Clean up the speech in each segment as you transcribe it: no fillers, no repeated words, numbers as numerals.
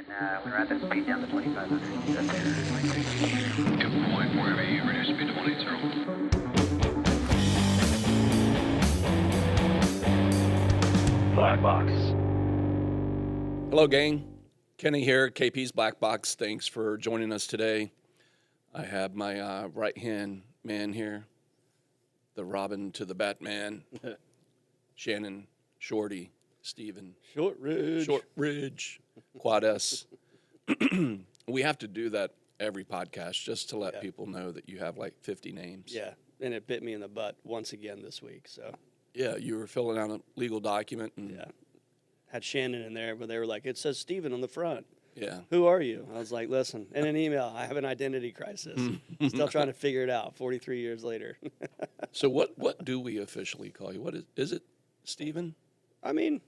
and we rapid speed down to 2,500. Good point, wherever you reduce speed to 180. Blackbox. Hello, gang. Kenny here, KP's Blackbox. Thanks for joining us today. I have my right-hand man here, the Robin to the Batman, Shannon, Shorty, Steven. Shortridge, Quad S. We have to do that every podcast just to let people know that you have like 50 names. Yeah, and it bit me in the butt once again this week. So Yeah, you were filling out a legal document. And yeah, had Shannon in there, but they were like, it says Steven on the front. Yeah. Who are you? I was like, listen, in an email, I have an identity crisis. Still trying to figure it out 43 years later. So what do we officially call you? What is it, Steven? I mean,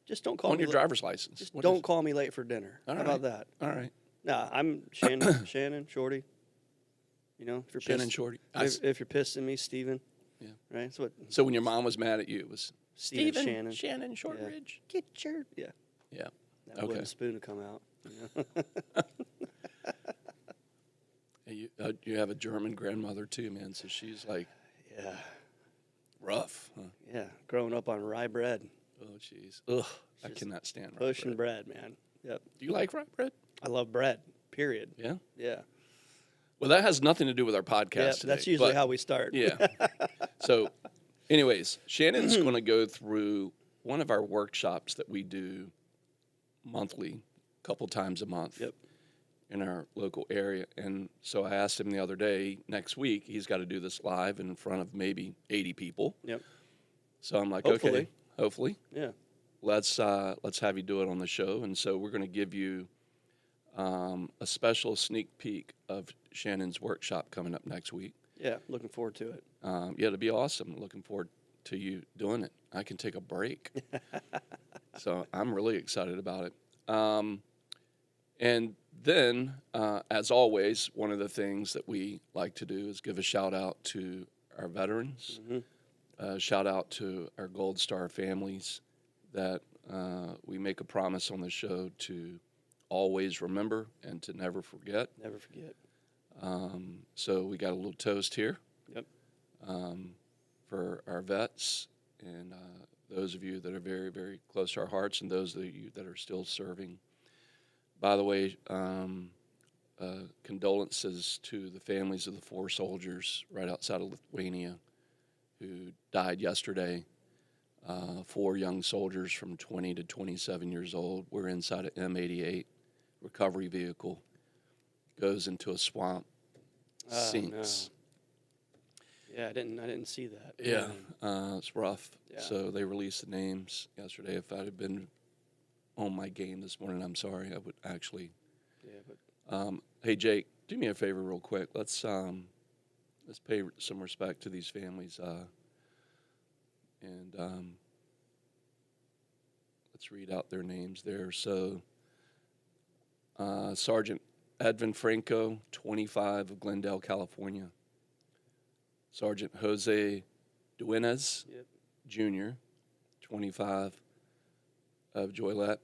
just don't call On me your driver's license. Just What don't is- call me late for dinner. All How right. about that? All right. No, I'm Shannon, Shorty. You know, if you're Shannon, pissed, Shorty. if you're pissed at me, Steven. Yeah. Right? That's what So when your mom was mad at you, it was Steven, Steven, Shannon. Shortridge. Get your yeah. Yeah. That Okay. wooden spoon to come out. Hey, you have a German grandmother too, man. So she's like Yeah. rough. Huh? Yeah. Growing up on rye bread. Oh, jeez. Ugh. I Just cannot stand rye Ocean bread. bread, man. Yep. Do you like rye bread? I love bread, period. Yeah. Yeah. Well, that has nothing to do with our podcast Yeah, today. that's usually but- how we start. Yeah. So, anyways, Shannon's going to go through one of our workshops that we do monthly, a couple times a month. Yep. In our local area. And so I asked him the other day, next week, he's got to do this live in front of maybe 80 people. Yep. So I'm like, Hopefully. okay, hopefully. Yeah. Let's have you do it on the show. And so we're going to give you a special sneak peek of Shannon's workshop coming up next week. Yeah. Looking forward to it. Yeah, it'll be awesome. Looking forward to you doing it. I can take a break. So I'm really excited about it. And then, as always, one of the things that we like to do is give a shout out to our veterans, shout out to our Gold Star families that we make a promise on the show to always remember and to never forget. Never forget. So we got a little toast here Yep. for our vets and those of you that are very, very close to our hearts and those of you that are still serving. By the way, condolences to the families of the 4 soldiers right outside of Lithuania who died yesterday. 4 young soldiers from 20 to 27 years old were inside an M88 recovery vehicle, goes into a swamp, sinks. No. Yeah, I didn't see that. Yeah, it's rough. Yeah. So they released the names yesterday. If I'd have been on my game this morning, I'm sorry, I would actually. Yeah, but Hey, Jake, do me a favor real quick. Let's pay some respect to these families, and let's read out their names there. So, Sergeant Edvin Franco, 25 of Glendale, California. Sergeant Jose Duenas, Yep. Jr., 25 of Joliet,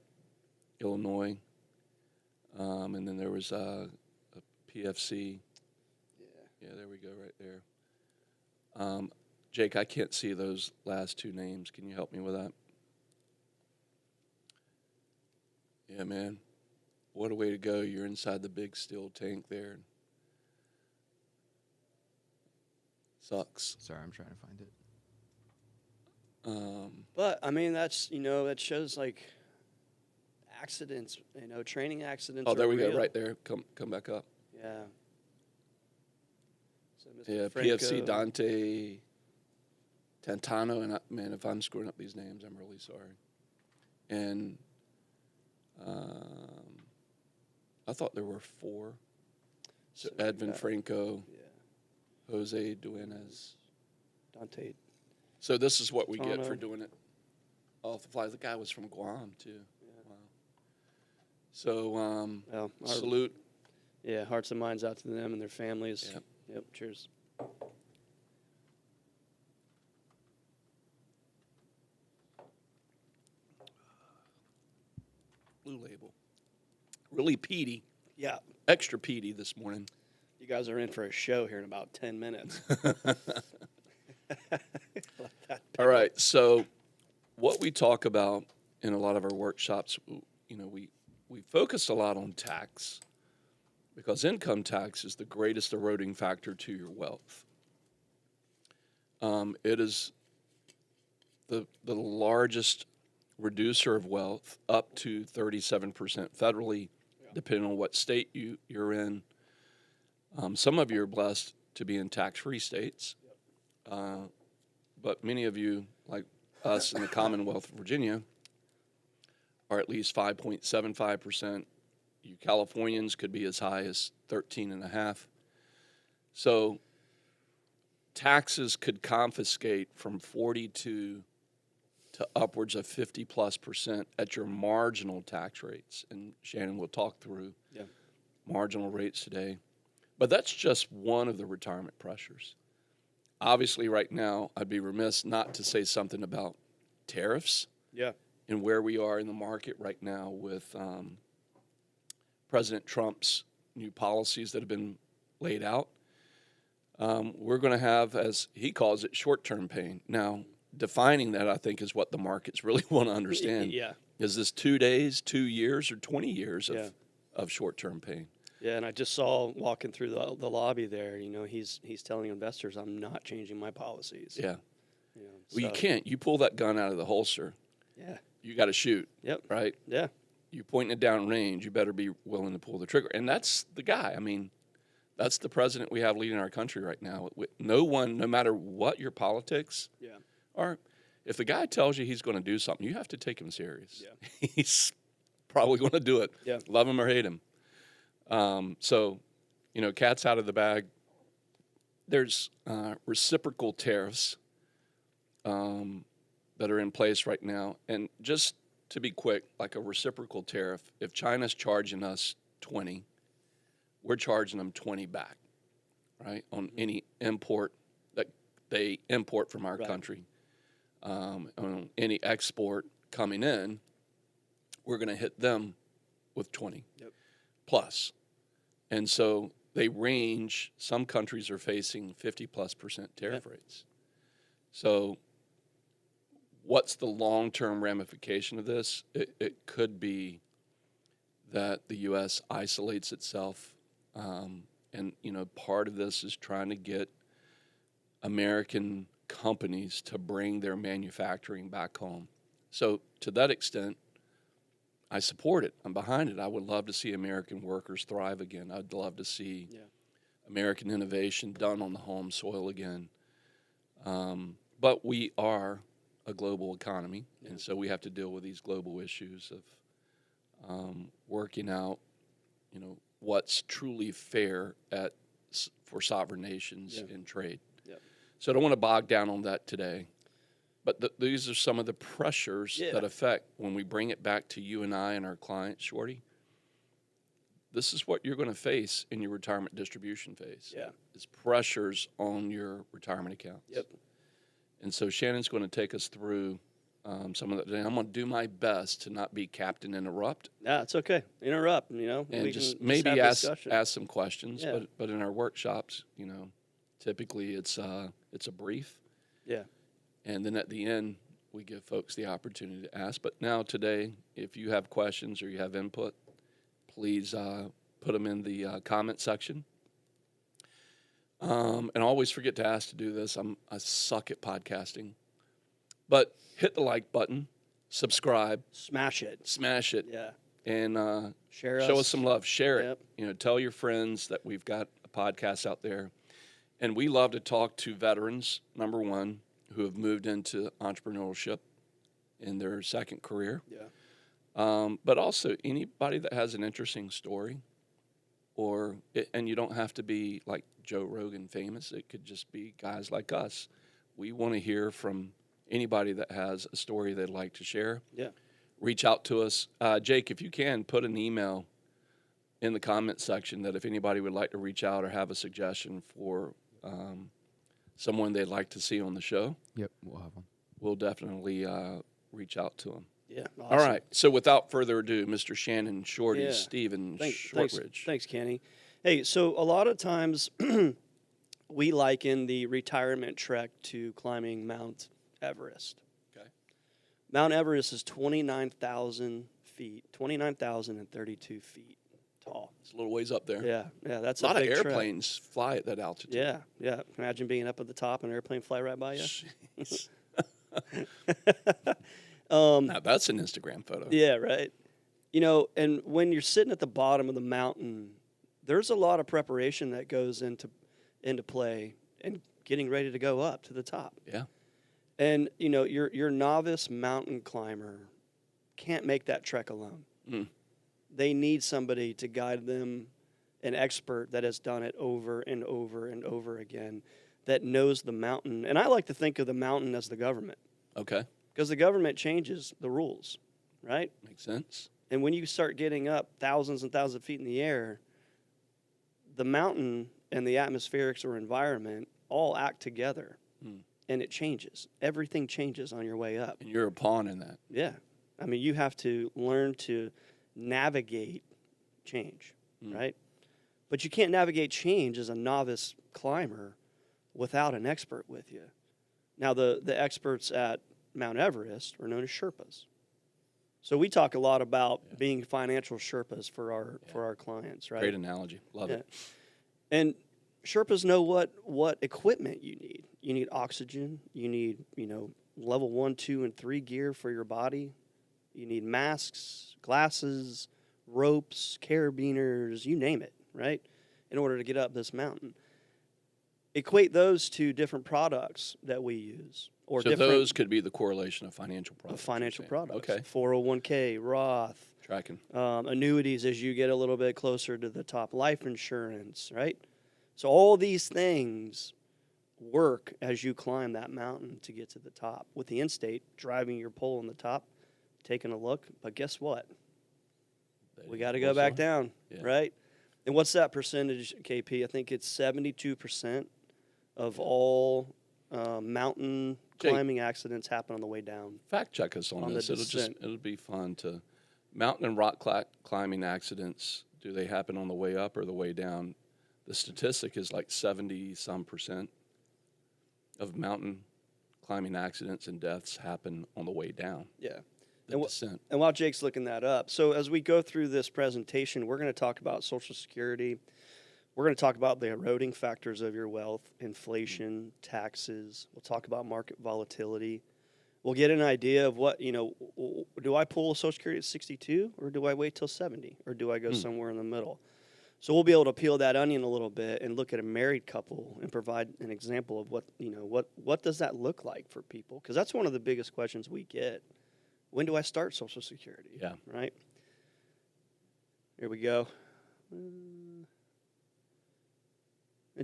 Illinois. And then there was a PFC. Yeah, there we go, right there. Jake, I can't see those last 2 names. Can you help me with that? Yeah, man. What a way to go. You're inside the big steel tank there. Sucks. Sorry, I'm trying to find it. But I mean, that's that shows like accidents. Training accidents. Oh, there are we go, real. right there. Come back up. Yeah. So Mr. Yeah, Franco, PFC Dante Tantano, and man, if I'm screwing up these names, I'm really sorry. And I thought there were 4. So we Edvin got- Franco, Yeah. Jose Duenas. Dante. So this is what we get for Tantano. doing it off the fly. The guy was from Guam too. Wow. So Well, our- salute. Yeah, hearts and minds out to them and their families. Yep. Yep. Cheers. Blue Label. really peaty, Yeah. extra peaty this morning. You guys are in for a show here in about 10 minutes. All right. So, what we talk about in a lot of our workshops, we focus a lot on tax because income tax is the greatest eroding factor to your wealth. It is the largest reducer of wealth, up to 37% federally, depending on what state you're in. Some of you are blessed to be in tax-free states, but many of you, like us in the Commonwealth of Virginia, are at least 5.75%. You Californians could be as high as 13.5%. So taxes could confiscate from 42 to upwards of 50+% at your marginal tax rates. And Shannon will talk through marginal rates today. But that's just one of the retirement pressures. Obviously, right now, I'd be remiss not to say something about tariffs and where we are in the market right now with President Trump's new policies that have been laid out. We're going to have, as he calls it, short-term pain. Now, defining that, I think, is what the markets really want to understand. Is this 2 days, 2 years, or 20 years of short-term pain? Yeah, and I just saw walking through the lobby there, he's telling investors, I'm not changing my policies. Yeah. Well, you can't. You pull that gun out of the holster. Yeah. You got to shoot. Yep. Right? Yeah. You're pointing it down range. You better be willing to pull the trigger. And that's the guy. I mean, that's the president we have leading our country right now. No one, no matter what your politics are, if the guy tells you he's going to do something, you have to take him serious. Yeah. He's probably going to do it. Yeah. Love him or hate him. So, cat's out of the bag. There's reciprocal tariffs that are in place right now. And just to be quick, like a reciprocal tariff, if China's charging us 20, we're charging them 20 back, right, on any import that they import from our country. On any export coming in, we're going to hit them with 20 plus. And so they range, some countries are facing 50+% tariff rates. So what's the long-term ramification of this? It could be that the U.S. isolates itself. And, part of this is trying to get American companies to bring their manufacturing back home. So to that extent, I support it. I'm behind it. I would love to see American workers thrive again. I'd love to see American innovation done on the home soil again. But we are a global economy, and so we have to deal with these global issues of working out, what's truly fair for sovereign nations in trade. So I don't want to bog down on that today. But these are some of the pressures that affect when we bring it back to you and I and our clients, Shorty. This is what you're going to face in your retirement distribution phase. Is pressures on your retirement accounts. And so Shannon's going to take us through some of that today. I'm going to do my best to not be Captain Interrupt. Yeah, it's okay. Interrupt, And we just can maybe have ask some questions. But in our workshops, typically it's a brief. And then at the end, we give folks the opportunity to ask. But now today, if you have questions or you have input, please put them in the comment section. And always forget to ask to do this. I suck at podcasting. But hit the like button, subscribe. Smash it. Yeah. And show us some love. Share it. Tell your friends that we've got a podcast out there. And we love to talk to veterans, number one, who have moved into entrepreneurship in their second career. But also anybody that has an interesting story, and you don't have to be like Joe Rogan famous. It could just be guys like us. We want to hear from anybody that has a story they'd like to share. Reach out to us. Jake, if you can, put an email in the comment section that if anybody would like to reach out or have a suggestion for someone they'd like to see on the show. We'll have one. We'll definitely reach out to them. Yeah. All Awesome. right. So without further ado, Mr. Shannon Shorty, Yeah. Stephen Thanks, Shortridge. thanks, Kenny. Hey, so a lot of times we liken the retirement trek to climbing Mount Everest. Okay. Mount Everest is 29,000 feet, 29,032 feet tall. It's a little ways up there. Yeah, that's A lot of big trek. airplanes fly at that altitude. Yeah. Imagine being up at the top and an airplane fly right by you. Jeez. Um, Now that's an Instagram photo. Yeah, right. You know, and when you're sitting at the bottom of the mountain, there's a lot of preparation that goes into play and getting ready to go up to the top. Yeah. And you know, your novice mountain climber can't make that trek alone. Mm. They need somebody to guide them, an expert that has done it over and over and over again, that knows the mountain. And I like to think of the mountain as the government, Okay. because the government changes the rules, right? Makes sense. And when you start getting up thousands and thousands of feet in the air, the mountain and the atmospherics or environment all act together, and it changes. Everything changes on your way up. And you're a pawn in that. Yeah. I mean, you have to learn to navigate change, right? But you can't navigate change as a novice climber without an expert with you. Now, the experts at Mount Everest are known as Sherpas. So we talk a lot about being financial Sherpas for our clients, right? Great analogy. Love it. And Sherpas know what equipment you need. You need oxygen. You need, level 1, 2, and 3 gear for your body. You need masks, glasses, ropes, carabiners, you name it, right? In order to get up this mountain. Equate those to different products that we use. Or So different those could be the correlation of financial products. financial you're saying. products. Okay. 401k, Roth, Tracking. annuities as you get a little bit closer to the top, life insurance, right? So all these things work as you climb that mountain to get to the top. With the in-state, driving your pole on the top, taking a look, but guess what? We got to go back down, right? And what's that percentage, KP? I think it's 72% of all mountain climbing accidents happen on the way down. Fact check us on this. It'll be fun to mountain and rock climbing accidents. Do they happen on the way up or the way down? The statistic is like 70-some% of mountain climbing accidents and deaths happen on the way down. Yeah. The descent. And while Jake's looking that up, so as we go through this presentation, we're going to talk about Social Security. We're going to talk about the eroding factors of your wealth, inflation, taxes. We'll talk about market volatility. We'll get an idea of what, do I pull Social Security at 62 or do I wait till 70 or do I go somewhere in the middle? So we'll be able to peel that onion a little bit and look at a married couple and provide an example of what does that look like for people? Because that's one of the biggest questions we get. When do I start Social Security? Yeah. Right? Here we go. In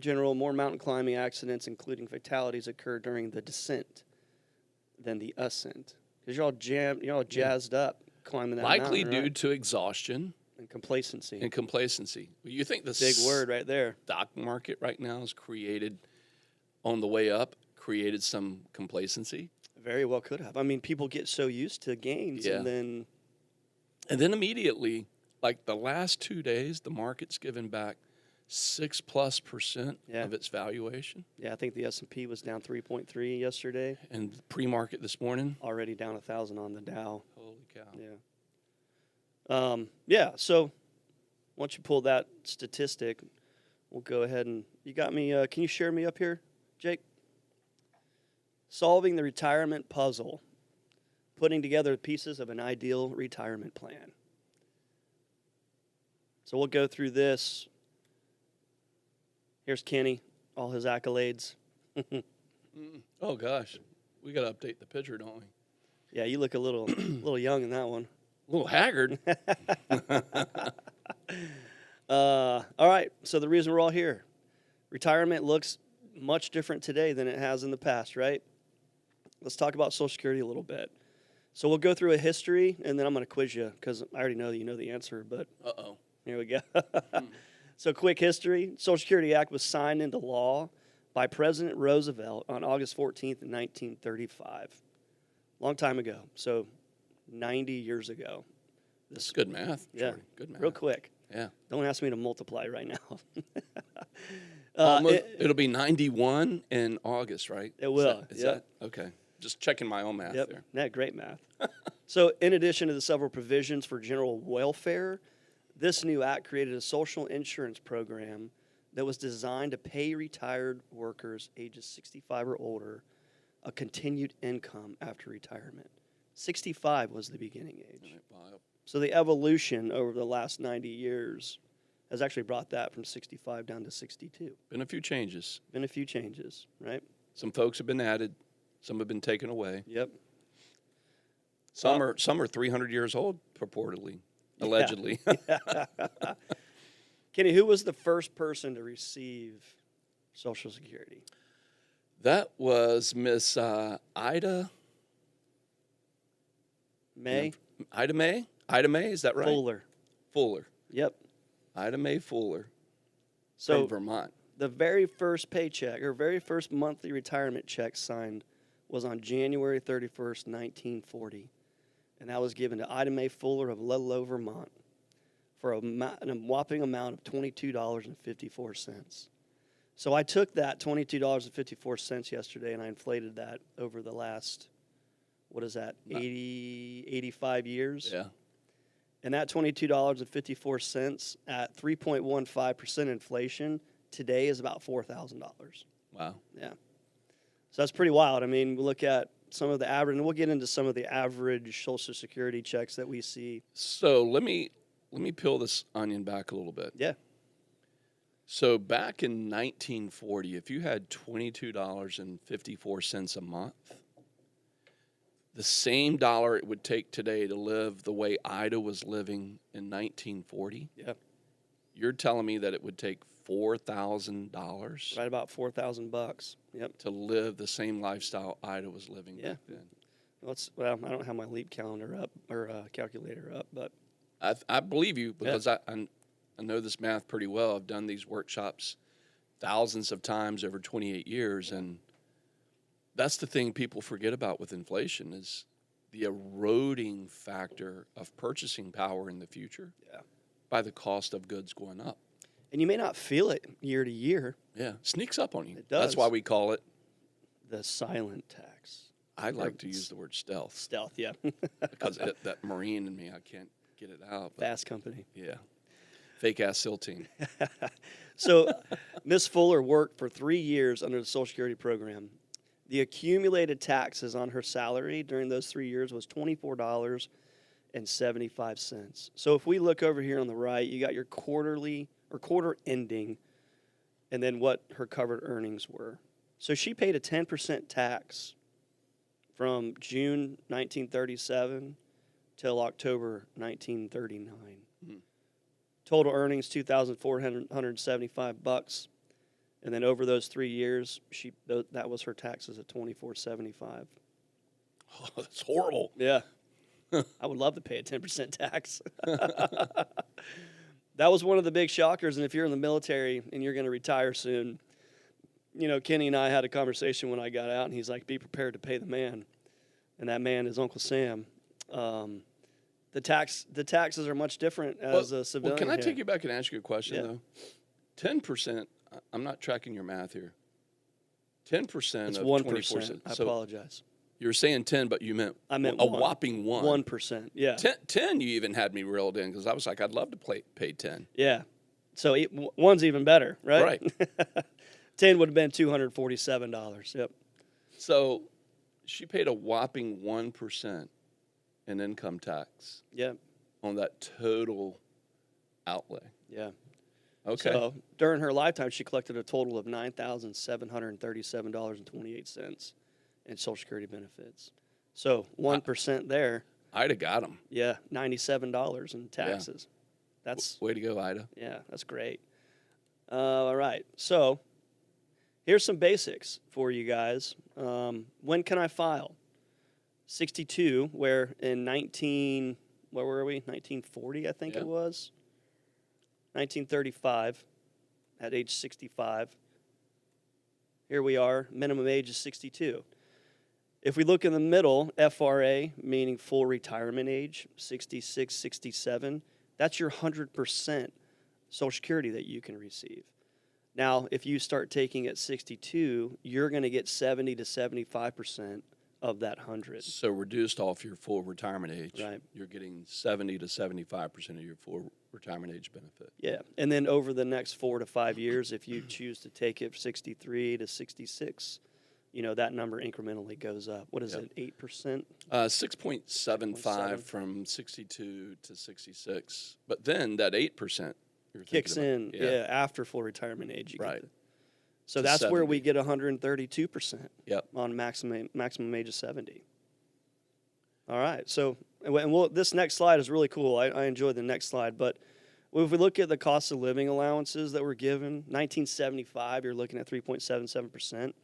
general, more mountain climbing accidents, including fatalities, occur during the descent than the ascent. Because you're all jazzed up climbing that Likely mountain, due right? to exhaustion And complacency. and complacency. You think the Big word right there. stock market right now is created on the way up, created some complacency? Very well could have. I mean, people get so used to gains Yeah. and then And then immediately, like the last 2 days, the market's given back 6+% of its valuation. I think the S&P was down 3.3 yesterday. And pre-market this morning, Already down 1,000 on the Dow. holy cow. So once you pull that statistic, we'll go ahead and you got me. Can you share me up here, Jake? Solving the retirement puzzle, putting together pieces of an ideal retirement plan. So we'll go through this. Here's Kenny, all his accolades. Oh gosh, we got to update the picture, don't we? Yeah, you look a little young in that one. A little haggard. All right, so the reason we're all here, retirement looks much different today than it has in the past, right? Let's talk about Social Security a little bit. So we'll go through a history, and then I'm going to quiz you because I already know that you know the answer, but here we go. So quick history. Social Security Act was signed into law by President Roosevelt on August 14th, 1935. Long time ago. So 90 years ago. That's good math. Yeah, Jordy. Good math. real quick. Yeah. Don't ask me to multiply right now. It'll be 91 in August, right? It will. Is Yep. that okay? Just checking my own math Yep, there. that great math. So, in addition to the several provisions for general welfare, this new act created a social insurance program that was designed to pay retired workers ages 65 or older a continued income after retirement. 65 was the beginning age. Wow. So the evolution over the last 90 years has actually brought that from 65 down to 62. Been a few changes. Been a few changes, right? Some folks have been added. Some have been taken away. Yep. Some are 300 years old, purportedly, allegedly. Kenny, who was the first person to receive Social Security? That was Miss Ida May Ida May. Ida May, is that right? Fuller. Yep. Ida May Fuller. So from Vermont. the very first paycheck or very first monthly retirement check signed was on January 31st, 1940. And that was given to Ida Mae Fuller of Ludlow, Vermont for a whopping amount of $22.54. So I took that $22.54 yesterday and I inflated that over the last, 85 years? Yeah. And that $22.54 at 3.15% inflation today is about $4,000. Wow. Yeah. So that's pretty wild. I mean, we look at some of the average, and we'll get into some of the average Social Security checks that we see. So let me peel this onion back a little bit. Yeah. So back in 1940, if you had $22.54 a month, the same dollar it would take today to live the way Ida was living in 1940, Yeah. you're telling me that it would take $4,000 Right about $4,000. Yep. to live the same lifestyle Ida was living Yeah. back then. Well, I don't have my leap calendar up or calculator up, but I believe you because I know this math pretty well. I've done these workshops thousands of times over 28 years, and that's the thing people forget about with inflation is the eroding factor of purchasing power in the future by the cost of goods going up. and you may not feel it year to year. Yeah, sneaks up on you. It does. That's why we call it, The silent tax. I like to use the word stealth Stealth, yeah. because that Marine in me, I can't get it out. But Fast Company. yeah, fake-ass SEAL team. So, Miss Fuller worked for 3 years under the Social Security program. The taxes on her salary during those 3 years was $24.75. So, if we look over here on the right, you got your quarterly or quarter ending, and then what her covered earnings were. So, she paid a 10% tax from June 1937 till October 1939. Total earnings $2,475, and then over those 3 years, that was her taxes at $24.75. Oh, that's horrible. Yeah, I would love to pay a 10% tax. That was one of the big shockers. And if you're in the military and you're going to retire soon, Kenny and I had a conversation when I got out, and he's like, "Be prepared to pay the man," and that man is Uncle Sam. The taxes are much different as a civilian. Well, can I here. take you back and ask you a question, Yeah. though? 10%, I'm not tracking your math here. 10% It's of 1%. 24%. I So apologize. you were saying 10, but you meant I meant a one. whopping 1. 1%. Yeah. 10, you even had me reeled in because I was like, I'd love to pay 10. Yeah. So one's even better, right? Right. 10 would have been $247. Yep. So she paid a whopping 1% in income tax Yep. on that total outlay. Yeah. Okay. So during her lifetime, she collected a total of $9,737.28 in Social Security benefits. So 1% there, Ida got them. yeah, $97 in taxes. That's Way to go, Ida. Yeah, that's great. All right, so here's some basics for you guys. When can I file? 62, where in 1940, I think Yeah. it was. 1935, at age 65. Here we are, minimum age is 62. If we look in the middle, FRA, meaning full retirement age, 66, 67, that's your 100% Social Security that you can receive. Now, if you start taking at 62, you're going to get 70 to 75% of that 100. So reduced off your full retirement age, Right. you're getting 70 to 75% of your full retirement age benefit. Yeah, and then over the next 4 to 5 years, if you choose to take it 63 to 66, that number incrementally goes up. What is Yep. it, 8%? 6.75 from 62 to 66. But then that 8% you're Kicks thinking in, about. after full retirement age. You get Right. so To that's where 70. we get 132% Yep. on maximum age of 70. All right, so this next slide is really cool. I enjoyed the next slide, but if we look at the cost of living allowances that were given, 1975, you're looking at 3.77%.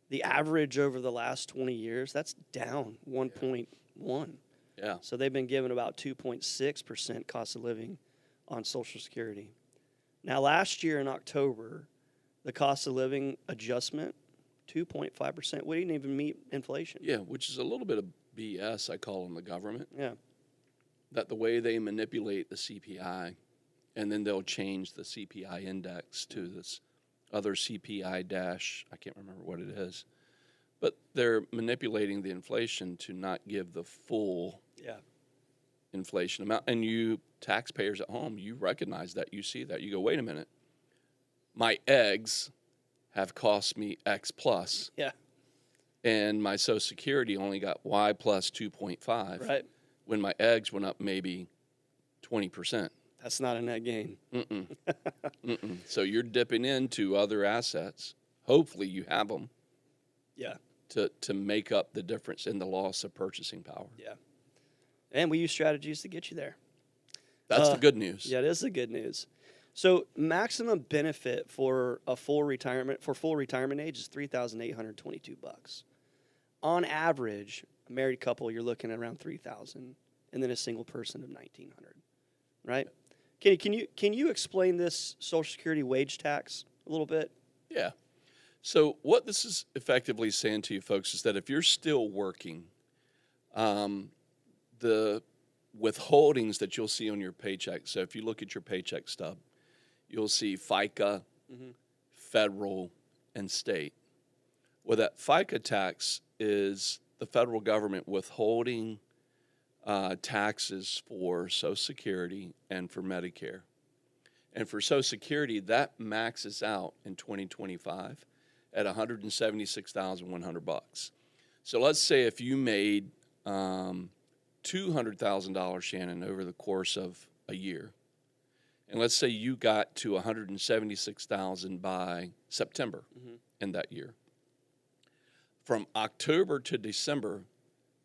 The average over the last 20 years, that's down 1.1. Yeah. So they've been given about 2.6% cost of living on Social Security. Now, last year in October, the cost of living adjustment, 2.5%. We didn't even meet inflation. Yeah, which is a little bit of BS, I call on the government. Yeah. That the way they manipulate the CPI, and then they'll change the CPI index to this other CPI dash, I can't remember what it is. But they're manipulating the inflation to not give the full inflation amount. And you taxpayers at home, you recognize that, you see that. You go, wait a minute, my eggs have cost me X plus. Yeah. And my Social Security only got Y plus 2.5. Right. When my eggs went up maybe 20%. That's not a net gain. So you're dipping into other assets. Hopefully you have them. Yeah. To make up the difference in the loss of purchasing power. Yeah. And we use strategies to get you there. That's the good news. Yeah, it is the good news. So maximum benefit for full retirement age is $3,822. On average, a married couple, you're looking at around $3,000, and then a single person of $1,900. Right? Can you explain this Social Security wage tax a little bit? Yeah. So what this is effectively saying to you folks is that if you're still working, the withholdings that you'll see on your paycheck, so if you look at your paycheck stub, you'll see FICA, federal, and state. Well, that FICA tax is the federal government withholding taxes for Social Security and for Medicare. And for Social Security, that maxes out in 2025 at $176,100. So let's say if you made $200,000, Shannon, over the course of a year, and let's say you got to $176,000 by September in that year. From October to December,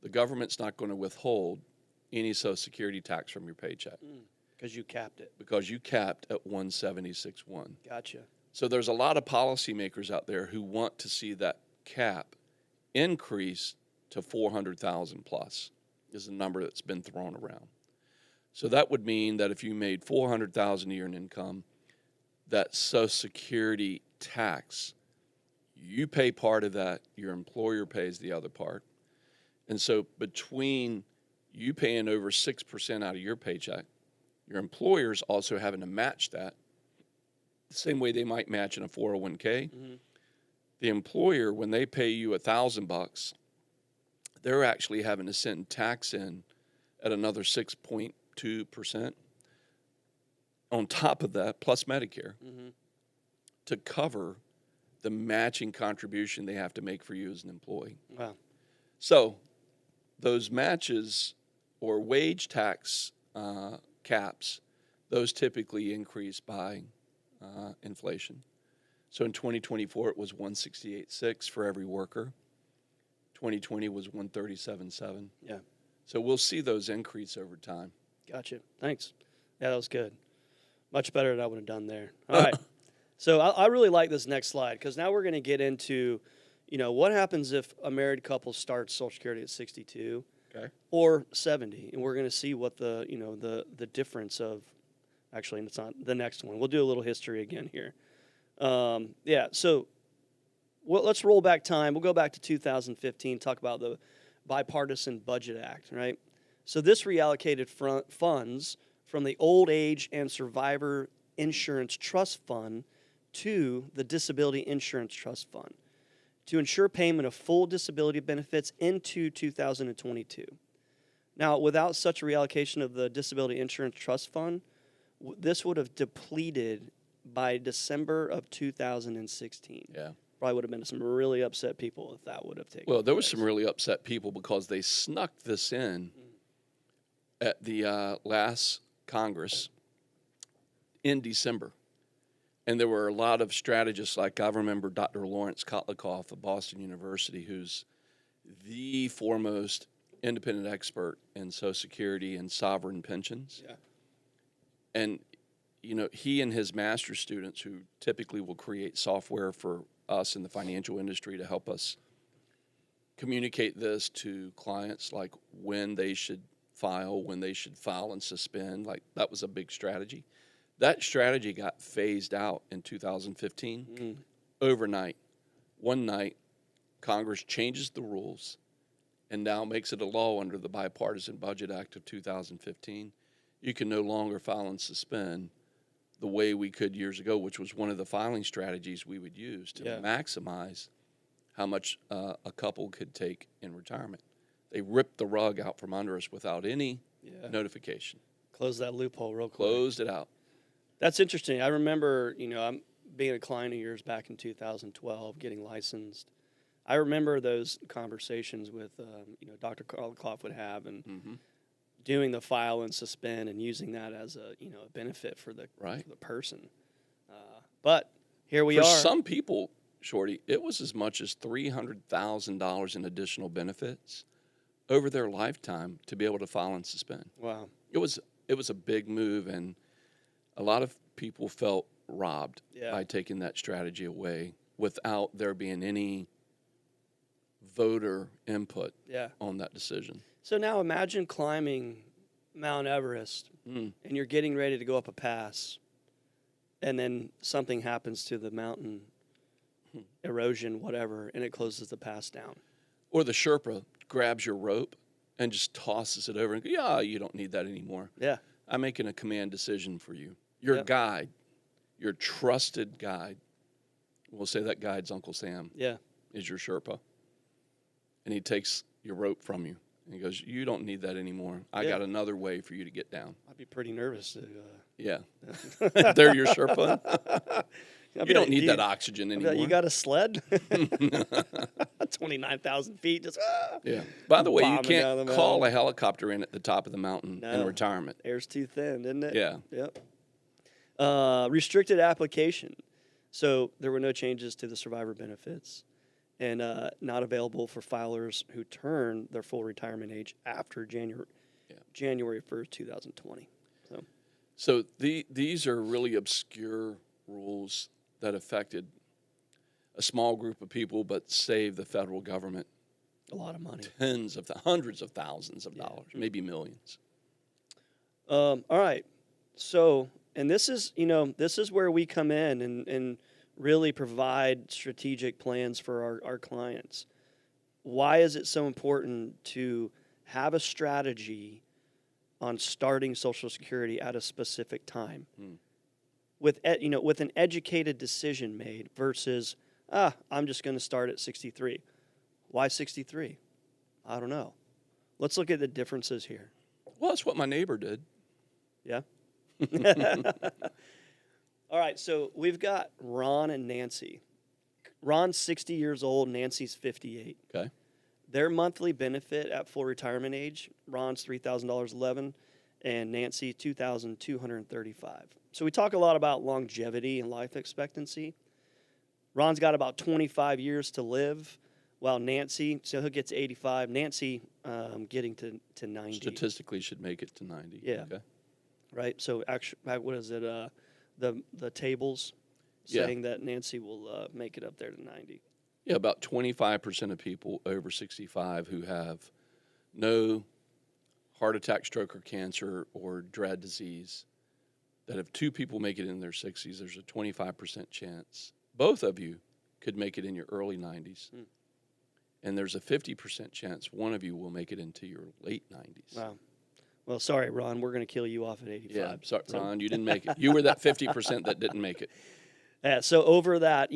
the government's not going to withhold any Social Security tax from your paycheck. Because you capped it. Because you capped at 176.1. Gotcha. So there's a lot of policymakers out there who want to see that cap increase to 400,000 plus is a number that's been thrown around. So that would mean that if you made 400,000 a year in income, that Social Security tax, you pay part of that, your employer pays the other part. And so between you paying over 6% out of your paycheck, your employer's also having to match that the same way they might match in a 401k. The employer, when they pay you $1,000, they're actually having to send tax in at another 6.2% on top of that, plus Medicare, to cover the matching contribution they have to make for you as an employee. Wow. So those matches or wage tax caps, those typically increase by inflation. So in 2024, it was 168.6 for every worker. 2020 was 137.7. Yeah. So we'll see those increase over time. Gotcha. Thanks. Yeah, that was good. Much better than I would have done there. All right. So I really like this next slide because now we're going to get into, what happens if a married couple starts Social Security at 62 or 70, and we're going to see what the difference of. Actually, it's not the next one. We'll do a little history again here. So well, let's roll back time. We'll go back to 2015, talk about the Bipartisan Budget Act, right? So this reallocated funds from the Old Age and Survivor Insurance Trust Fund to the Disability Insurance Trust Fund to ensure payment of full disability benefits into 2022. Now, without such a reallocation of the Disability Insurance Trust Fund, this would have depleted by December of 2016. Yeah. Probably would have been some really upset people if that would have taken Well, there was place. some really upset people because they snuck this in at the last Congress in December. And there were a lot of strategists, like I remember Dr. Lawrence Kotlikoff of Boston University, who's the foremost independent expert in Social Security and sovereign pensions. Yeah. And, you know, he and his master's students, who typically will create software for us in the financial industry to help us communicate this to clients, like when they should file and suspend. Like, that was a big strategy. That strategy got phased out in 2015 overnight. One night, Congress changes the rules and now makes it a law under the Bipartisan Budget Act of 2015. You can no longer file and suspend the way we could years ago, which was one of the filing strategies we would use to maximize how much a couple could take in retirement. They ripped the rug out from under us without any notification. Close that loophole real quick. Closed it out. That's interesting. I remember, I'm being a client of yours back in 2012, getting licensed. I remember those conversations with, Dr. Kotlikoff would have, and doing the file and suspend and using that as a benefit for the person. But here we are. For some people, Shorty, it was as much as $300,000 in additional benefits over their lifetime to be able to file and suspend. Wow. It was a big move, and a lot of people felt robbed by taking that strategy away without there being any voter input on that decision. So now imagine climbing Mount Everest and you're getting ready to go up a pass, and then something happens to the mountain, erosion, whatever, and it closes the pass down. Or the Sherpa grabs your rope and just tosses it over and goes, you don't need that anymore. Yeah. I'm making a command decision for you. Your guide, your trusted guide, we'll say that guide's Uncle Sam, is your Sherpa. And he takes your rope from you. And he goes, you don't need that anymore. I got another way for you to get down. I'd be pretty nervous. They're your Sherpa. You don't need that oxygen anymore. You got a sled? 29,000 feet. Just By the way, you bombing down the can't call mountain. a helicopter in at the top of the mountain in retirement. Air's too thin, isn't it? Yeah. Yep. Restricted application. So there were no changes to the survivor benefits, and not available for filers who turn their full retirement age after January 1st, 2020. So these are really obscure rules that affected a small group of people, but saved the federal government a lot of money, hundreds of thousands of dollars, maybe millions. All right. So, and this is where we come in and really provide strategic plans for our clients. Why is it so important to have a strategy on starting Social Security at a specific time? With an educated decision made versus, I'm just going to start at 63. Why 63? I don't know. Let's look at the differences here. Well, that's what my neighbor did. Yeah. All right, so we've got Ron and Nancy. Ron's 60 years old, Nancy's 58. Okay. Their monthly benefit at full retirement age, Ron's $3,011 and Nancy $2,235. So we talk a lot about longevity and life expectancy. Ron's got about 25 years to live, while Nancy, so he'll get to 85. Nancy getting to 90. Statistically should make it to 90. Yeah. Okay. Right. So actually, what is it? The tables saying that Nancy will make it up there to 90. Yeah, about 25% of people over 65 who have no heart attack, stroke, or cancer or dread disease, that if two people make it in their 60s, there's a 25% chance both of you could make it in your early 90s. And there's a 50% chance one of you will make it into your late 90s. Wow. Well, sorry, Ron. We're going to kill you off at 85. Yeah, sorry, Ron, you didn't make it. You were that 50% that didn't make it. Yeah, so over that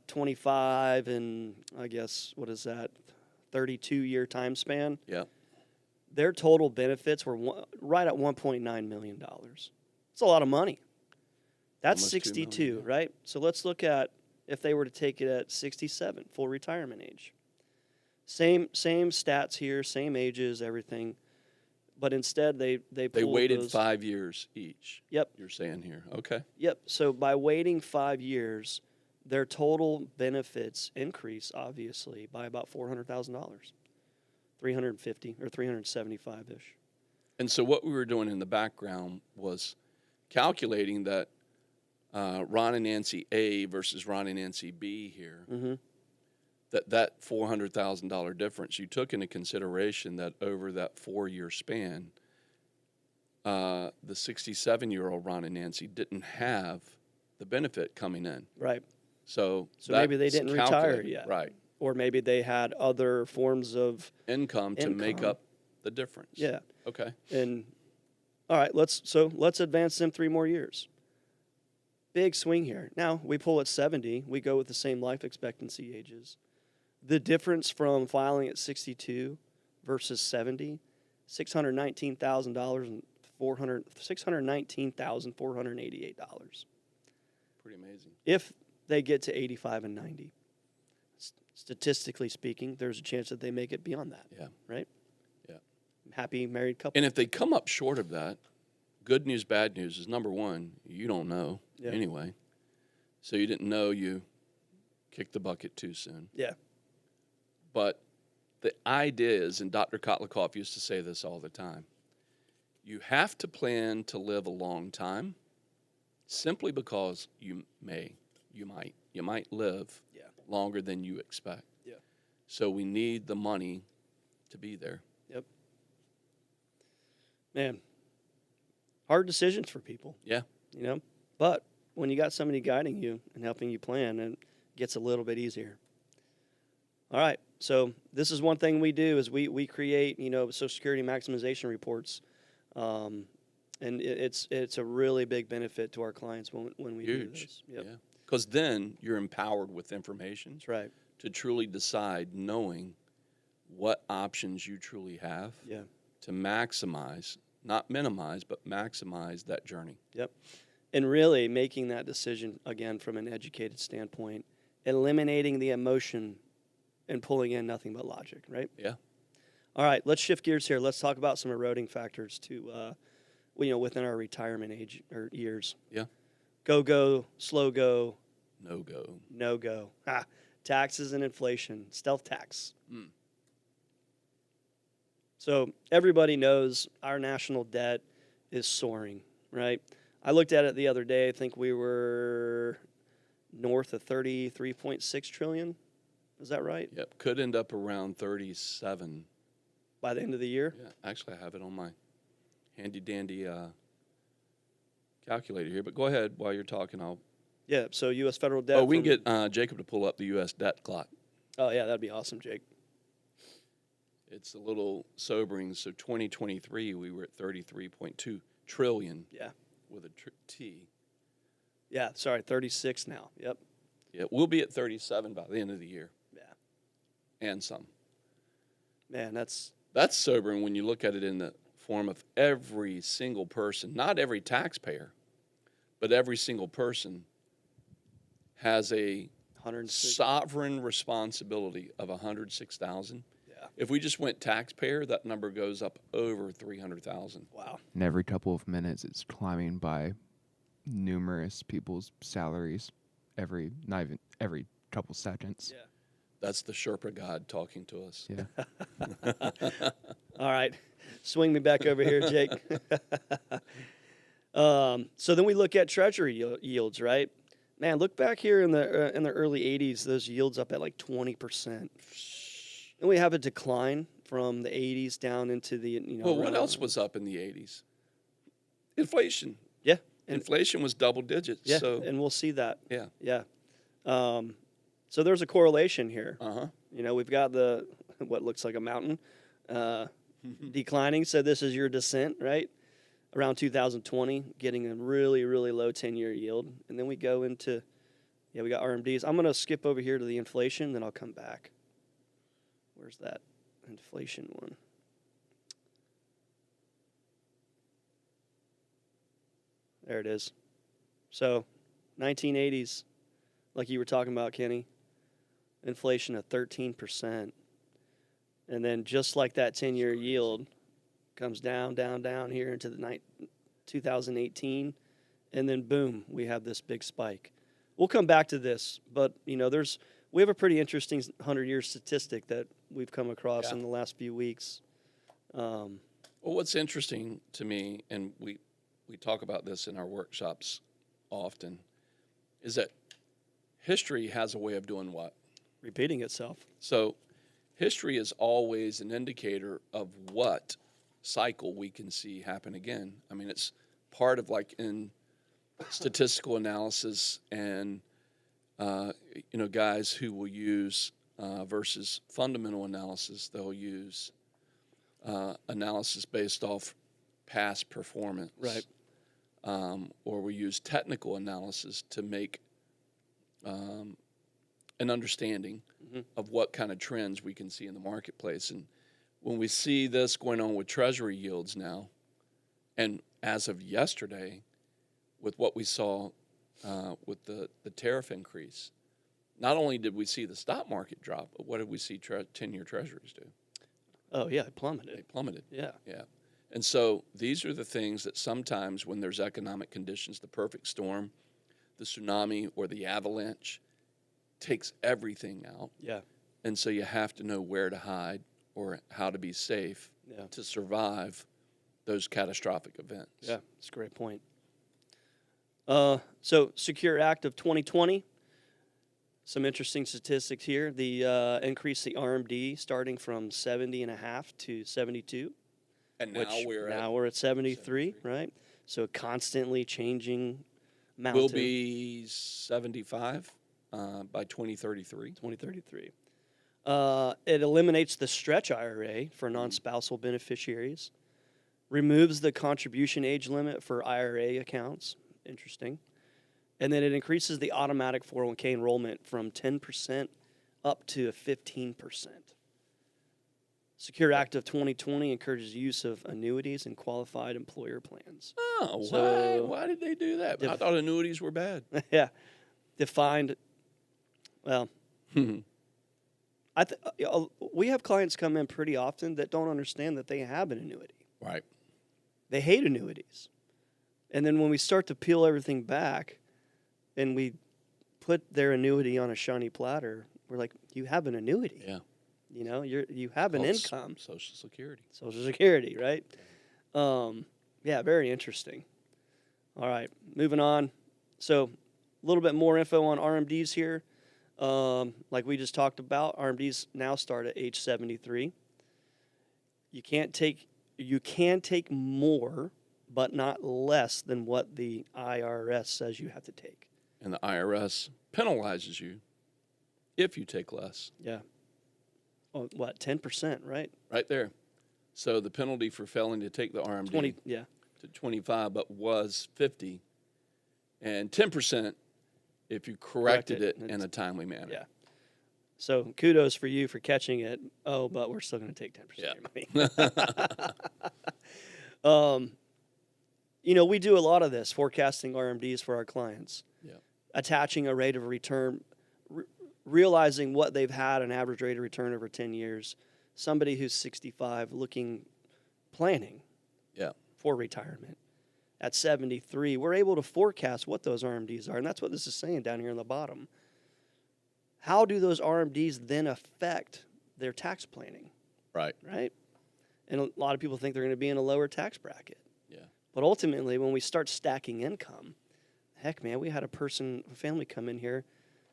25 and I guess, what is that, 32-year time span, Yeah. their total benefits were right at $1.9 million. It's a lot of money. That's Almost 2 62, million, yeah. right? So let's look at if they were to take it at 67, full retirement age. Same stats here, same ages, everything. But instead, they pulled waited those. 5 years each. Yep. You're saying here. Okay. Yep. So by waiting 5 years, their total benefits increase, obviously, by about $400,000, $350 or $375-ish. And so what we were doing in the background was calculating that Ron and Nancy A versus Ron and Nancy B here, Mm-hmm. that $400,000 difference, you took into consideration that over that 4-year span, the 67-year-old Ron and Nancy didn't have the benefit coming in. Right. So maybe they that's didn't retire calculated, yet. Right. Or maybe they had other forms of Income to make Income. up the difference. yeah. Okay. And all right, let's advance them 3 more years. Big swing here. Now we pull at 70. We go with the same life expectancy ages. The difference from filing at 62 versus 70, $619,488. Pretty amazing. If they get to 85 and 90, statistically speaking, there's a chance that they make it beyond that. Yeah. Right. Yeah. Happy married couple. And if they come up short of that, good news, bad news is number one, you don't know Yeah. anyway. So you didn't know you kicked the bucket too soon. Yeah. But the idea is, and Dr. Kotlikoff used to say this all the time, you have to plan to live a long time simply because you might live Yeah. longer than you expect. Yeah. So we need the money to be there. Yep. Man, hard decisions for people, Yeah. but when you got somebody guiding you and helping you plan, it gets a little bit easier. All right, so this is one thing we do is we create Social Security maximization reports, and it's a really big benefit to our clients when we do Huge. this. Yep. Yeah. Because then you're empowered with information That's right. to truly decide, knowing what options you truly have Yeah. to maximize, not minimize, but maximize that journey. Yep. And really making that decision, again, from an educated standpoint, eliminating the emotion and pulling in nothing but logic, right? Yeah. All right, let's shift gears here. Let's talk about some eroding factors to, within our retirement age or years. Yeah. Go, slow go, No go. no go. Taxes and inflation, stealth tax. Mm. So everybody knows our national debt is soaring, right? I looked at it the other day. I think we were north of 33.6 trillion. Is that right? Yep. Could end up around 37. By the end of the year? Yeah. Actually, I have it on my handy dandy calculator here. But go ahead while you're talking. Yeah, so U.S. federal debt. Oh, we can get Jacob to pull up the U.S. debt clock. Oh, yeah, that'd be awesome, Jake. It's a little sobering. So 2023, we were at 33.2 trillion. Yeah. With a T. Yeah, sorry, 36 now. Yep. Yeah, we'll be at 37 by the end of the year. Yeah. And some. Man, that's sobering when you look at it in the form of every single person, not every taxpayer, but every single person has a 106. sovereign responsibility of 106,000. Yeah. If we just went taxpayer, that number goes up over 300,000. Wow. And every couple of minutes, it's climbing by numerous people's salaries. Not even every couple seconds. Yeah. That's the Sherpa God talking to us. Yeah. All right. Swing me back over here, Jake. So then we look at treasury yields, right? Man, look back here in the early 80s, those yields up at like 20%. And we have a decline from the 80s down into the, Well, what else was up in the 80s? Inflation. Yeah. Inflation was double digits. Yeah, So and we'll see that. yeah. Yeah. So there's a correlation here. Uh-huh. You know, we've got the what looks like a mountain declining. So this is your descent, right? Around 2020, getting a really, really low 10-year yield. And then we go into, we got RMDs. I'm going to skip over here to the inflation, then I'll come back. Where's that inflation one? There it is. So 1980s, like you were talking about, Kenny, inflation of 13%. And then just like that 10-year yield comes down, down, down here into the 2018. And then boom, we have this big spike. We'll come back to this, but we have a pretty interesting 100-year statistic that we've come across in the last few weeks. Well, what's interesting to me, and we talk about this in our workshops often, is that history has a way of doing what? Repeating itself. So history is always an indicator of what cycle we can see happen again. I mean, it's part of like in statistical analysis and, guys who will use versus fundamental analysis, they'll use analysis based off past performance. Right. Or we use technical analysis to make an understanding of what kind of trends we can see in the marketplace. And when we see this going on with Treasury yields now, and as of yesterday, with what we saw with the tariff increase, not only did we see the stock market drop, but what did we see 10-year Treasuries do? Oh, yeah, it plummeted. They plummeted. Yeah. Yeah. And so these are the things that sometimes when there's economic conditions, the perfect storm, the tsunami or the avalanche takes everything out. Yeah. And so you have to know where to hide or how to be safe to survive those catastrophic events. Yeah, that's a great point. So Secure Act of 2020, some interesting statistics here. The increase the RMD starting from 70.5 to 72. And now we're at 73, right? So constantly changing mountain. Will be 75 by 2033. 2033. It eliminates the stretch IRA for non-spousal beneficiaries, removes the contribution age limit for IRA accounts. Interesting. And then it increases the automatic 401k enrollment from 10% up to 15%. Secure Act of 2020 encourages use of annuities and qualified employer plans. Oh, So- why did they do that? I thought annuities were bad. Yeah. Defined, well, we have clients come in pretty often that don't understand that they have an annuity. Right. They hate annuities. And then when we start to peel everything back and we put their annuity on a shiny platter, we're like, you have an annuity. Yeah. You have an income. Social Security. Social Security, right? Yeah, very interesting. All right, moving on. So a little bit more info on RMDs here. Like we just talked about, RMDs now start at age 73. You can take more, but not less than what the IRS says you have to take. And the IRS penalizes you if you take less. Yeah. Oh, what, 10%, right? Right there. So the penalty for failing to take the RMD to 25, but was 50, and 10% if you corrected it in a timely manner. Yeah. So kudos for you for catching it. Oh, but we're still going to take 10% of your money. We do a lot of this, forecasting RMDs for our clients. Yeah. Attaching a rate of return, realizing what they've had, an average rate of return over 10 years. Somebody who's 65 planning for retirement. At 73, we're able to forecast what those RMDs are, and that's what this is saying down here on the bottom. How do those RMDs then affect their tax planning? Right. Right? And a lot of people think they're going to be in a lower tax bracket. Yeah. But ultimately, when we start stacking income, heck, man, we had a family come in here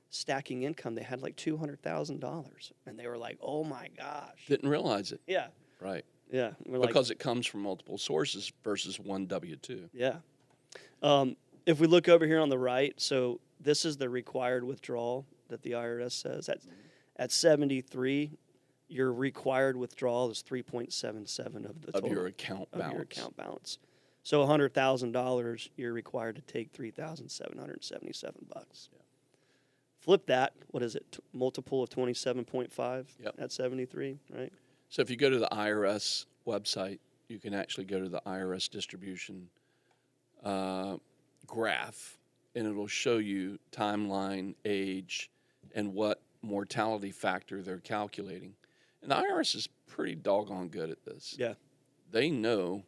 stacking income. They had like $200,000, and they were like, "Oh my gosh!" Didn't realize it. Yeah. Right. Yeah. Because it comes from multiple sources versus one W-2. Yeah. If we look over here on the right, so this is the required withdrawal that the IRS says. At 73, your required withdrawal is 3.77 of the total Of your account of balance. your account balance. So $100,000, you're required to take $3,777 bucks. Yeah. Flip that. What is it? Multiple of 27.5 Yep. at 73, right? So if you go to the IRS website, you can actually go to the IRS distribution graph, and it'll show you timeline, age, and what mortality factor they're calculating. And the IRS is pretty doggone good at this. Yeah. They know,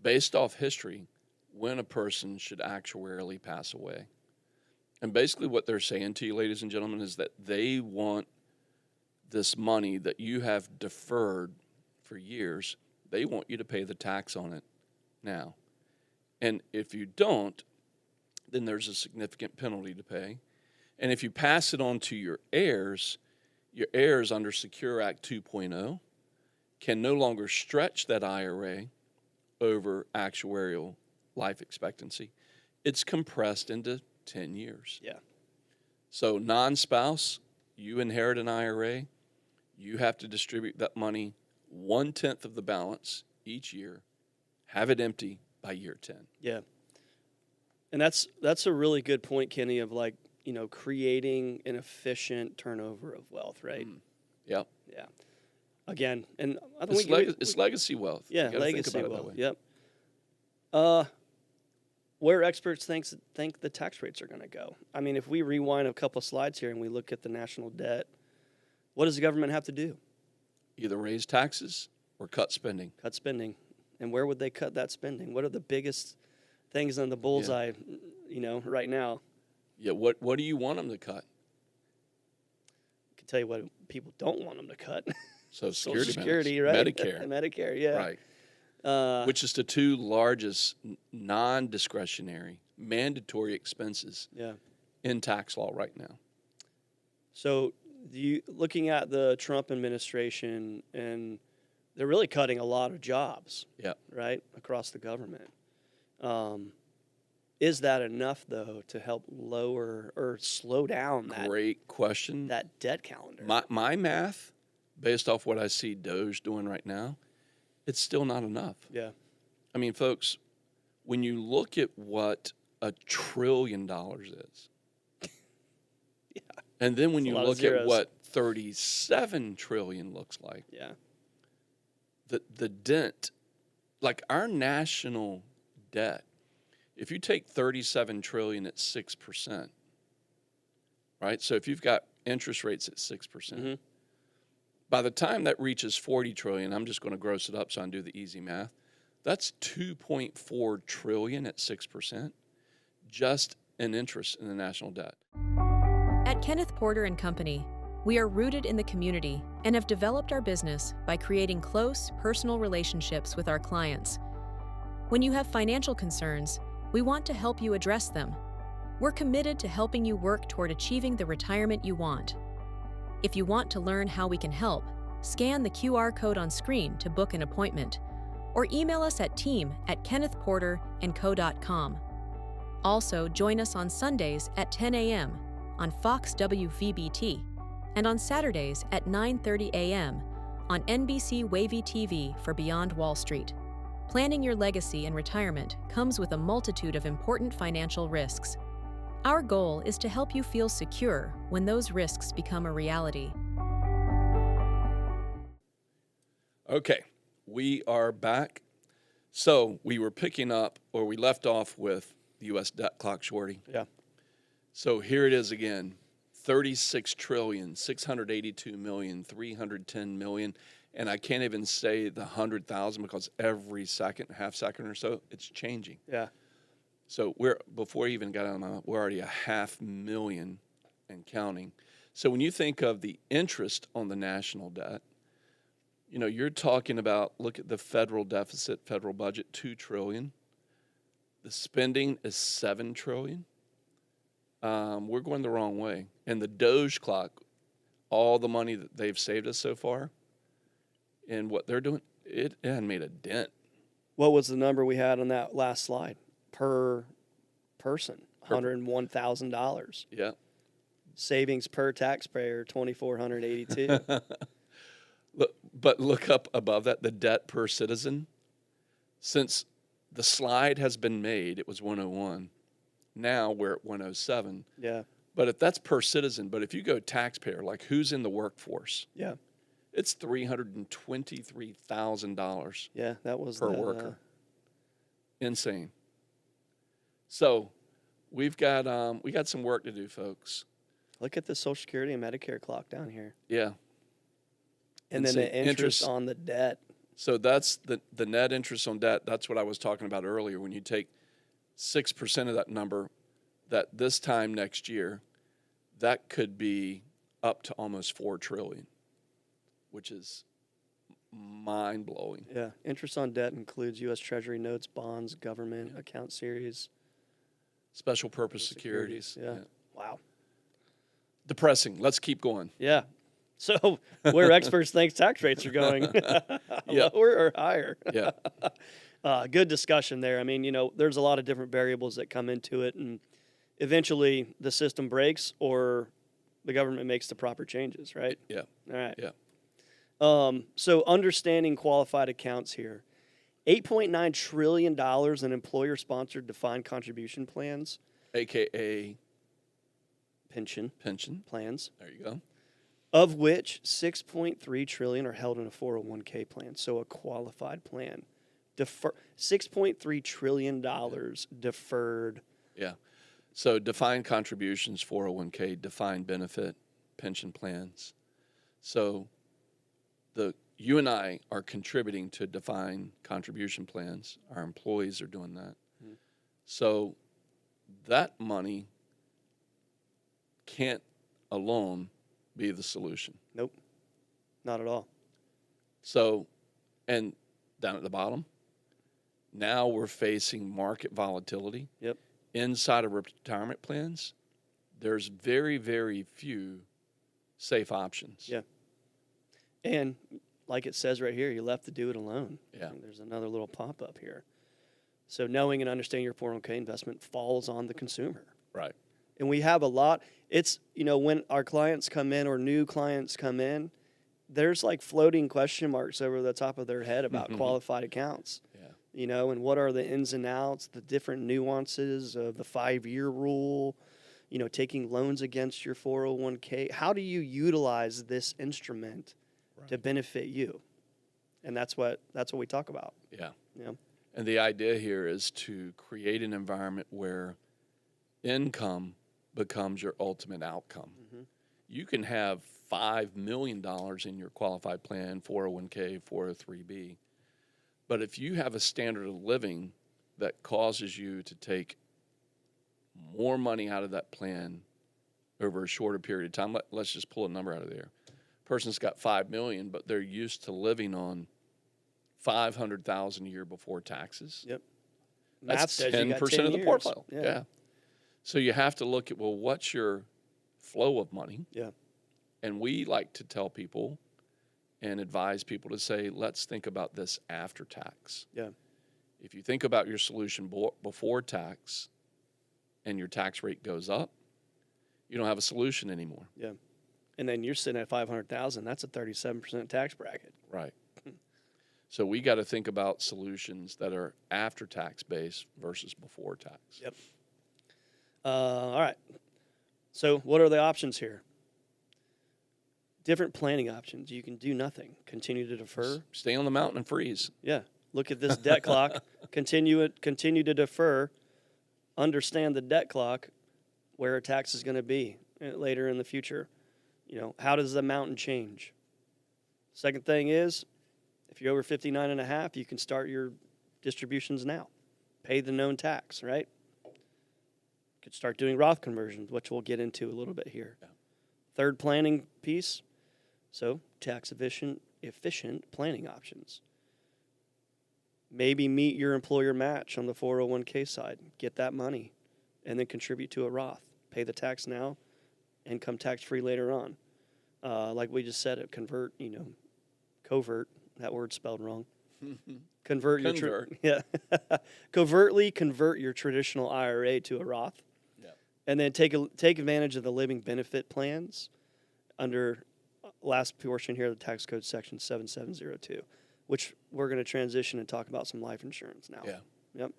based off history, when a person should actuarially pass away. And basically what they're saying to you, ladies and gentlemen, is that they want this money that you have deferred for years, they want you to pay the tax on it now. And if you don't, then there's a significant penalty to pay. And if you pass it on to your heirs under Secure Act 2.0 can no longer stretch that IRA over actuarial life expectancy. It's compressed into 10 years. Yeah. So non-spouse, you inherit an IRA, you have to distribute that money 1/10 of the balance each year, have it empty by year 10. Yeah. And that's a really good point, Kenny, of like, creating an efficient turnover of wealth, right? Yep. Yeah. Again, and I think It's legacy wealth. Yeah, You gotta think legacy about it that wealth. way. Yep. Where experts think the tax rates are going to go. I mean, if we rewind a couple slides here and we look at the national debt, what does the government have to do? Either raise taxes or cut spending. Cut spending. And where would they cut that spending? What are the biggest things on the bullseye, right now? Yeah, what do you want them to cut? I can tell you what people don't want them to cut. So Social Security, Security, right? Medicare. Medicare, yeah. Right. Which is the two largest non-discretionary, mandatory expenses Yeah. in tax law right now. So looking at the Trump administration, and they're really cutting a lot of jobs, Yeah. right, across the government. Is that enough, though, to help lower or slow down Great question. that debt calendar? My math, based off what I see Doge doing right now, it's still not enough. Yeah. I mean, folks, when you look at what $1 trillion is, Yeah. and then when It's a you lot of look at zeros. what 37 trillion looks like, Yeah. the dent, like our national debt, if you take 37 trillion at 6%, right? So if you've got interest rates at 6%, Mhm. by the time that reaches 40 trillion, I'm just going to gross it up so I can do the easy math. That's 2.4 trillion at 6%, just in interest in the national debt. At Kenneth Porter & Company, we are rooted in the community and have developed our business by creating close, personal relationships with our clients. When you have financial concerns, we want to help you address them. We're committed to helping you work toward achieving the retirement you want. If you want to learn how we can help, scan the QR code on screen to book an appointment, or email us at team@kennethporterandco.com. Also, join us on Sundays at 10 a.m. on Fox WVBT and on Saturdays at 9:30 a.m. on NBC Wavy TV for Beyond Wall Street. Planning your legacy and retirement comes with a multitude of important financial risks. Our goal is to help you feel secure when those risks become a reality. Okay, we are back. So we were picking up, or we left off with the U.S. debt clock, Shorty. Yeah. So here it is again, 36,682,310,000,000, and I can't even say the 100,000 because every second, half second or so, it's changing. Yeah. So before we even got on, we're already 500,000 and counting. So when you think of the interest on the national debt, you're talking about, look at the federal deficit, federal budget, $2 trillion. The spending is $7 trillion. We're going the wrong way. And the Doge clock, all the money that they've saved us so far, and what they're doing, it hadn't made a dent. What was the number we had on that last slide per person, $101,000. Yeah. Savings per taxpayer, $2,482. But look up above that, the debt per citizen. Since the slide has been made, it was 101. Now we're at 107. Yeah, But if that's per citizen, but if you go taxpayer, like who's in the workforce, yeah, it's $323,000 yeah. That was per worker. Insane. So we got some work to do, folks. Look at the Social Security and Medicare clock down here, Yeah. and then the interest on the debt. So that's the net interest on debt. That's what I was talking about earlier. When you take 6% of that number, that this time next year, that could be up to almost $4 trillion, which is mind blowing. Yeah, interest on debt includes U.S. Treasury notes, bonds, government account series, Special purpose securities. Yeah. Wow. Depressing. Let's keep going. Yeah. So where experts think tax rates are going, Yeah. lower or higher? Yeah. Good discussion there. I mean, there's a lot of different variables that come into it, and eventually the system breaks or the government makes the proper changes, right? Yeah. All right. Yeah. So understanding qualified accounts here. $8.9 trillion in employer-sponsored defined contribution plans, AKA pension pension. plans, There you go. of which $6.3 trillion are held in a 401k plan, so a qualified plan. $6.3 trillion deferred. Yeah. So defined contributions, 401k, defined benefit, pension plans. So you and I are contributing to defined contribution plans. Our employees are doing that. Mm-hmm. So that money can't alone be the solution. Nope, not at all. So, and down at the bottom, now we're facing market volatility. Yep. Inside of retirement plans, there's very, very few safe options. Yeah. And like it says right here, you left to do it alone. Yeah. And there's another little pop-up here. So knowing and understanding your 401k investment falls on the consumer. Right. And we have a lot. It's, when our clients come in or new clients come in, there's like floating question marks over the top of their head about qualified accounts. Yeah. And what are the ins and outs, the different nuances of the 5-year rule, taking loans against your 401k. How do you utilize this instrument to benefit you? And that's what we talk about. Yeah. Yeah. And the idea here is to create an environment where income becomes your ultimate outcome. Mm-hmm. You can have $5 million in your qualified plan, 401k, 403b. But if you have a standard of living that causes you to take more money out of that plan over a shorter period of time, let's just pull a number out of there. Person's got $5 million, but they're used to living on $500,000 a year before taxes. Yep. That's Math says you got 10% 10 of the years. portfolio. Yeah. Yeah. So you have to look at, well, what's your flow of money? Yeah. And we like to tell people and advise people to say, let's think about this after tax. Yeah. If you think about your solution before tax and your tax rate goes up, you don't have a solution anymore. Yeah. And then you're sitting at 500,000. That's a 37% tax bracket. Right. So we got to think about solutions that are after tax based versus before tax. Yep. All right. So what are the options here? Different planning options. You can do nothing. Continue to defer. Stay on the mountain and freeze. Yeah. Look at this debt clock. Continue to defer. Understand the debt clock, where a tax is going to be later in the future. How does the mountain change? Second thing is, if you're over 59 and a half, you can start your distributions now. Pay the known tax, right? You could start doing Roth conversions, which we'll get into a little bit here. Yeah. Third planning piece, so tax efficient planning options. Maybe meet your employer match on the 401k side. Get that money and then contribute to a Roth. Pay the tax now, income tax free later on. Like we just said, covert, that word's spelled wrong. Convert. Yeah. Covertly convert your traditional IRA to a Roth. Yeah. And then take advantage of the living benefit plans under last portion here, the tax code section 7702, which we're going to transition and talk about some life insurance now. Yeah. Yep.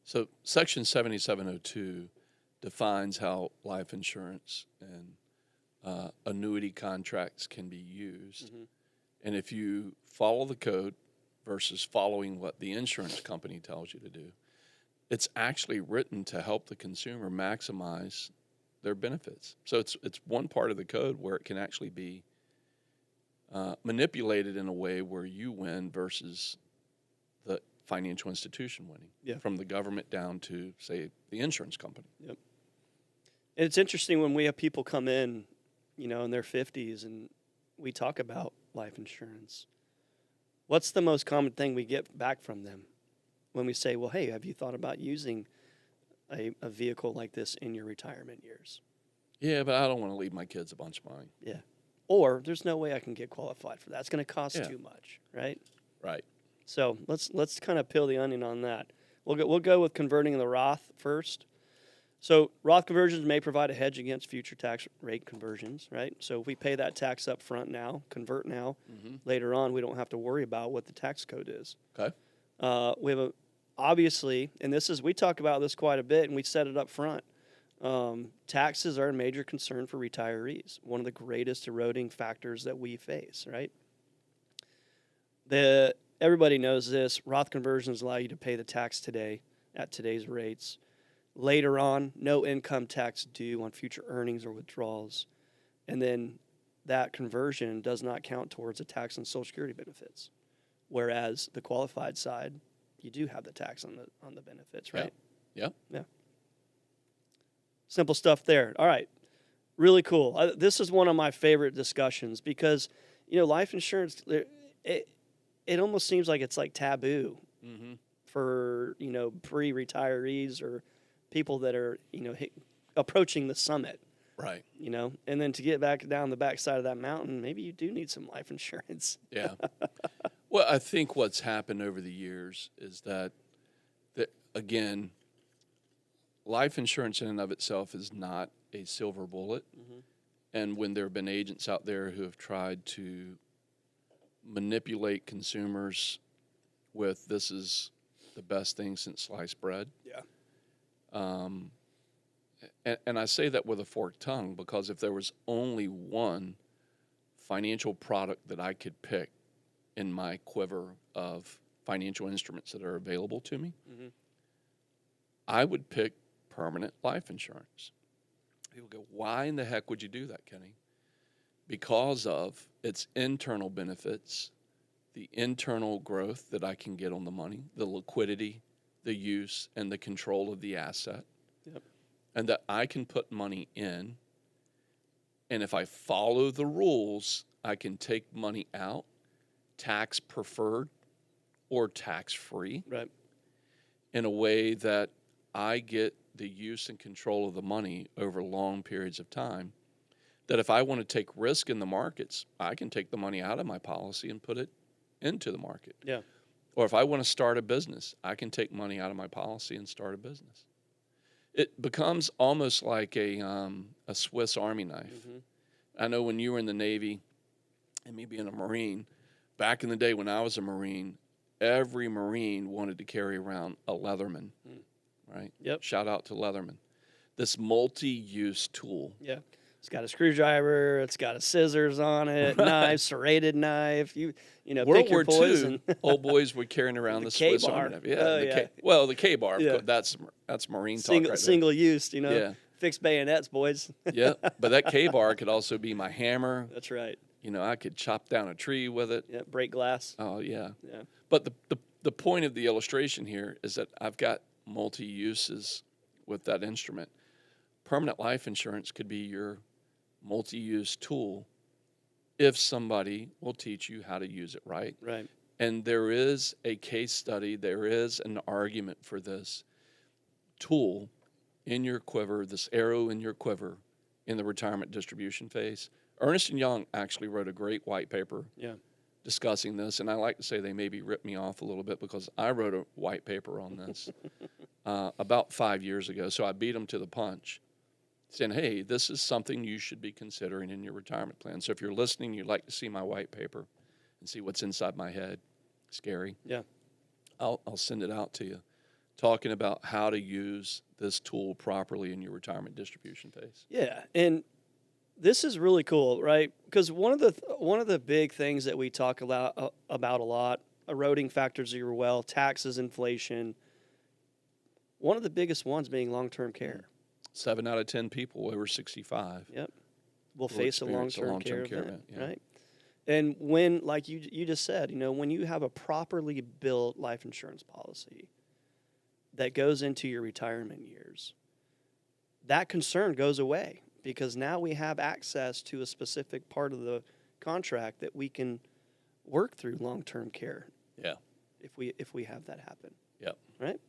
So Section 7702 defines how life insurance and annuity contracts can be used. Mm-hmm. And if you follow the code versus following what the insurance company tells you to do, it's actually written to help the consumer maximize their benefits. So it's one part of the code where it can actually be manipulated in a way where you win versus the financial institution winning. Yeah. From the government down to, say, the insurance company. Yep. And it's interesting when we have people come in, in their 50s, and we talk about life insurance. What's the most common thing we get back from them when we say, well, hey, have you thought about using a vehicle like this in your retirement years? Yeah, but I don't want to leave my kids a bunch of money. Yeah. Or there's no way I can get qualified for that. It's going to cost Yeah. too much, right? Right. So let's kind of peel the onion on that. We'll go with converting the Roth first. So Roth conversions may provide a hedge against future tax rate conversions, right? So if we pay that tax up front now, convert now, later on, we don't have to worry about what the tax code is. Okay. We have obviously, and we talk about this quite a bit, and we set it up front. Taxes are a major concern for retirees. One of the greatest eroding factors that we face, right? Everybody knows this. Roth conversions allow you to pay the tax today at today's rates. Later on, no income tax due on future earnings or withdrawals. And then that conversion does not count towards a tax on Social Security benefits. Whereas the qualified side, you do have the tax on the benefits, right? Yep. Yeah. Simple stuff there. All right. Really cool. This is one of my favorite discussions because, life insurance, it almost seems like it's like taboo for, pre-retirees or people that are, approaching the summit, Right. and then to get back down the backside of that mountain, maybe you do need some life insurance. Yeah. Well, I think what's happened over the years is that again, life insurance in and of itself is not a silver bullet. And when there have been agents out there who have tried to manipulate consumers with this is the best thing since sliced bread. Yeah. And I say that with a forked tongue because if there was only one financial product that I could pick in my quiver of financial instruments that are available to me, I would pick permanent life insurance. People go, why in the heck would you do that, Kenny? Because of its internal benefits, the internal growth that I can get on the money, the liquidity, the use, and the control of the asset. Yep. And that I can put money in, and if I follow the rules, I can take money out, tax preferred or tax free, Right. in a way that I get the use and control of the money over long periods of time. That if I want to take risk in the markets, I can take the money out of my policy and put it into the market. Yeah. Or if I want to start a business, I can take money out of my policy and start a business. It becomes almost like a Swiss Army knife. I know when you were in the Navy and me being a Marine, back in the day when I was a Marine, every Marine wanted to carry around a Leatherman, right? Yep. Shout out to Leatherman. This multi-use tool. Yeah. It's got a screwdriver. It's got a scissors on it, knife, serrated knife. You know, World pick your War poison. II, old boys were carrying around the Swiss K-bar. Army knife. Yeah, Oh, the yeah. well, the K-bar. Yeah. That's Marine talk Single, right single use, Yeah. Fixed bayonets, boys. there. Yeah, but that K-bar could also be my hammer. That's right. I could chop down a tree with it. Yeah, break glass. Oh, yeah. Yeah. But the point of the illustration here is that I've got multi-uses with that instrument. Permanent life insurance could be your multi-use tool if somebody will teach you how to use it right. Right. And there is a case study, there is an argument for this tool in your quiver, this arrow in your quiver in the retirement distribution phase. Ernst & Young actually wrote a great white paper Yeah. discussing this, and I like to say they maybe ripped me off a little bit because I wrote a white paper on this about 5 years ago. So I beat them to the punch, saying, hey, this is something you should be considering in your retirement plan. So if you're listening, you'd like to see my white paper and see what's inside my head. Scary. Yeah. I'll send it out to you, talking about how to use this tool properly in your retirement distribution phase. Yeah, and this is really cool, right? Because one of the big things that we talk about a lot, eroding factors of your wealth, taxes, inflation. One of the biggest ones being long-term care. 7 out of 10 people over 65. Yep, will face a experience long-term care event, event, yeah. right? And when, like you just said, when you have a properly built life insurance policy that goes into your retirement years, that concern goes away because now we have access to a specific part of the contract that we can work through long-term care. Yeah. If we have that happen. Yep. Right?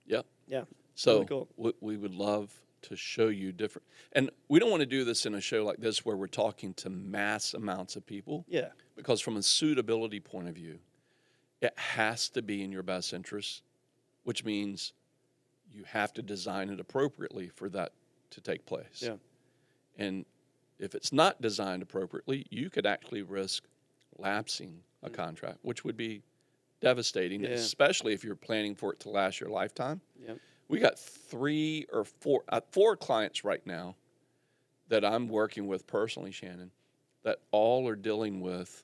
Yep. Yeah. So really cool. we would love to show you different, and we don't want to do this in a show like this where we're talking to mass amounts of people. Yeah. Because from a suitability point of view, it has to be in your best interest, which means you have to design it appropriately for that to take place. Yeah. And if it's not designed appropriately, you could actually risk lapsing a contract, which would be devastating, Yeah. especially if you're planning for it to last your lifetime. Yep. We got 3 or 4 clients right now that I'm working with personally, Shannon, that all are dealing with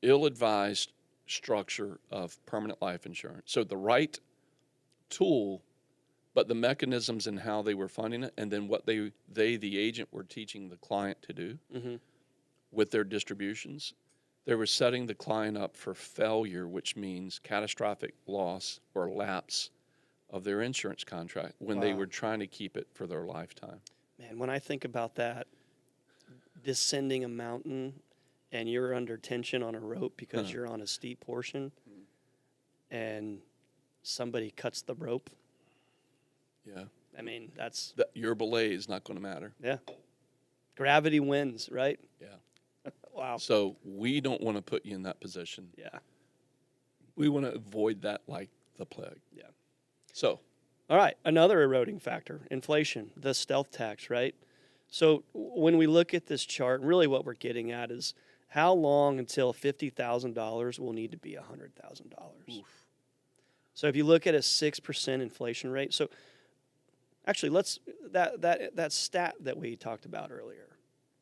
ill-advised structure of permanent life insurance. So the right tool, but the mechanisms and how they were funding it, and then what they the agent, were teaching the client to do with their distributions. They were setting the client up for failure, which means catastrophic loss or lapse of their insurance contract when they were trying to keep it for their lifetime. Man, when I think about that, descending a mountain and you're under tension on a rope because you're on a steep portion and somebody cuts the rope. Yeah. I mean, that's... Your belay is not going to matter. Yeah. Gravity wins, right? Yeah. Wow. So we don't want to put you in that position. Yeah. We want to avoid that like the plague. Yeah. So. All right. Another eroding factor, inflation, the stealth tax, right? So when we look at this chart, really what we're getting at is how long until $50,000 will need to be $100,000. So if you look at a 6% inflation rate, so actually that stat that we talked about earlier.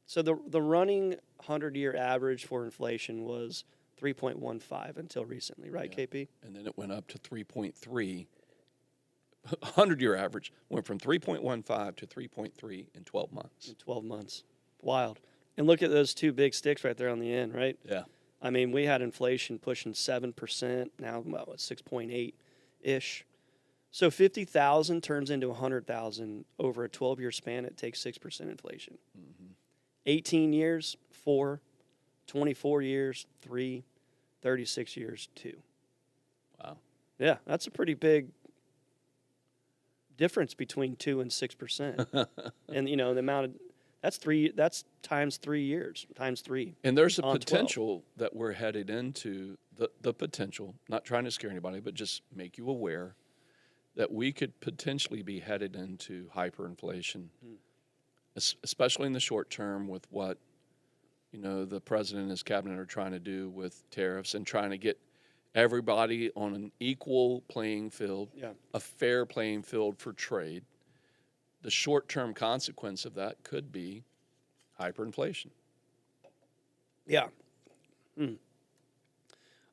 So the running 100-year average for inflation was 3.15 until recently, right, Yeah. KP? And then it went up to 3.3. 100-year average went from 3.15 to 3.3 in 12 months. In 12 months. Wild. And look at those two big sticks right there on the end, right? Yeah. I mean, we had inflation pushing 7%, now about 6.8-ish. So 50,000 turns into 100,000 over a 12-year span. It takes 6% inflation. 18 years, 4, 24 years, 3, 36 years, 2. Wow. Yeah, that's a pretty big difference between 2 and 6%. And the amount of that's times 3 years, times 3. And there's a on 12. potential that we're headed into, the potential, not trying to scare anybody, but just make you aware that we could potentially be headed into hyperinflation, especially in the short term with what, the president and his cabinet are trying to do with tariffs and trying to get everybody on an equal playing field, a fair playing field for trade. The short-term consequence of that could be hyperinflation. Yeah. Again,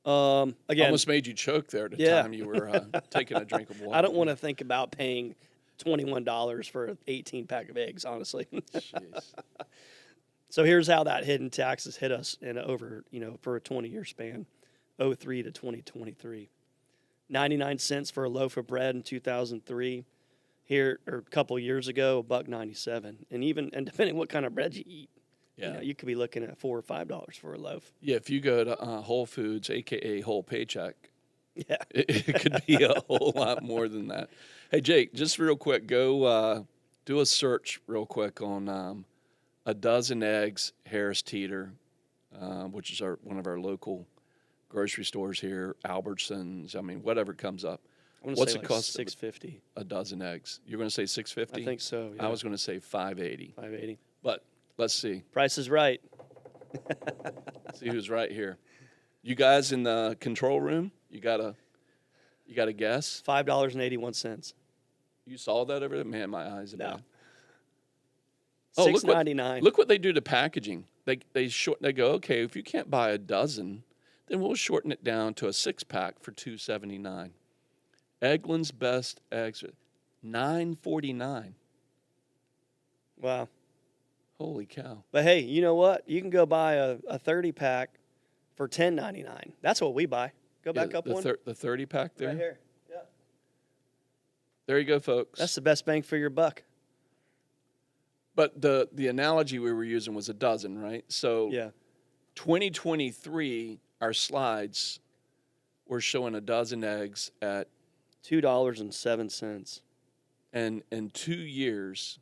Almost made you choke there at the Yeah. time you were taking a drink of water. I don't want to think about paying $21 for an 18-pack of eggs, honestly. Jeez. So here's how that hidden taxes hit us in over, for a 20-year span, 03 to 2023. 99 cents for a loaf of bread in 2003. Here, or a couple years ago, $1.97. And depending what kind of bread you eat, Yeah. you could be looking at $4 or $5 for a loaf. Yeah, if you go to Whole Foods, a.k.a. Whole Paycheck, Yeah. it could be a whole lot more than that. Hey, Jake, just real quick, go do a search real quick on a dozen eggs, Harris Teeter, which is one of our local grocery stores here, Albertsons. I mean, whatever comes up. I'm gonna What's say it like cost? $6.50. A dozen eggs. You're going to say $6.50? I think so. Yeah. I was going to say $5.80. $5.80. But let's see. Price is right. See who's right here. You guys in the control room, you got a guess? $5.81. You saw that over there? Man, my eyes are No. bad. Oh, $6.99. Look what they do to packaging. They go, okay, if you can't buy a dozen, then we'll shorten it down to a 6-pack for $2.79. Eggland's Best Eggs, $9.49. Wow. Holy cow! But hey, you know what? You can go buy a 30-pack for $10.99. That's what we buy. Go back up one. The 30-pack there. Right here. Yeah. There you go, folks. That's the best bang for your buck. But the analogy we were using was a dozen, right? So Yeah. 2023, our slides were showing a dozen eggs at, $2.07. and in 2 years,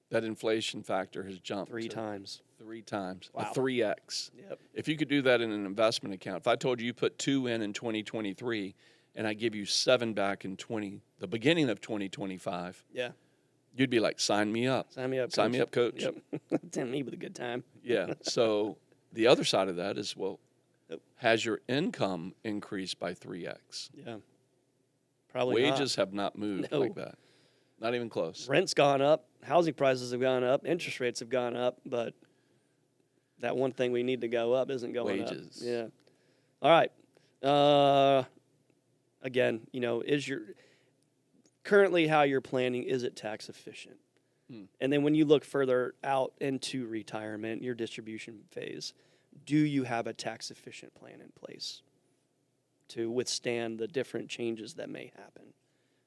that inflation factor has jumped Three to times. 3 times, Wow. a 3x. Yep. If you could do that in an investment account, if I told you put 2 in 2023, and I give you 7 back in the beginning of 2025, Yeah. you'd be like, sign me up. Sign me up, Sign me up, coach. Yep. Tempt me with a good time. Yeah. So the other side of that is, well, Yep. has your income increased by 3x? Yeah. Probably Wages have not moved No. like that. Not even close. not. Rent's gone up. Housing prices have gone up. Interest rates have gone up. But that one thing we need to go up isn't going up. Wages. Yeah. All right. Again, currently how you're planning, is it tax efficient? And then when you look further out into retirement, your distribution phase, do you have a tax efficient plan in place to withstand the different changes that may happen?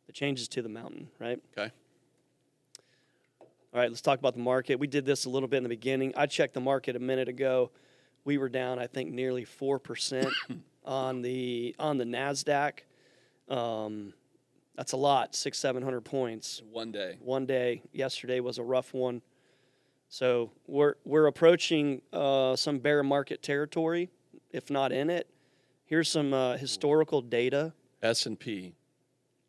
The changes to the mountain, right? Okay. All right, let's talk about the market. We did this a little bit in the beginning. I checked the market a minute ago. We were down, I think, nearly 4% on the NASDAQ. That's a lot, 600-700 points. One day. One day. Yesterday was a rough one. So we're approaching some bear market territory, if not in it. Here's some historical data. S&P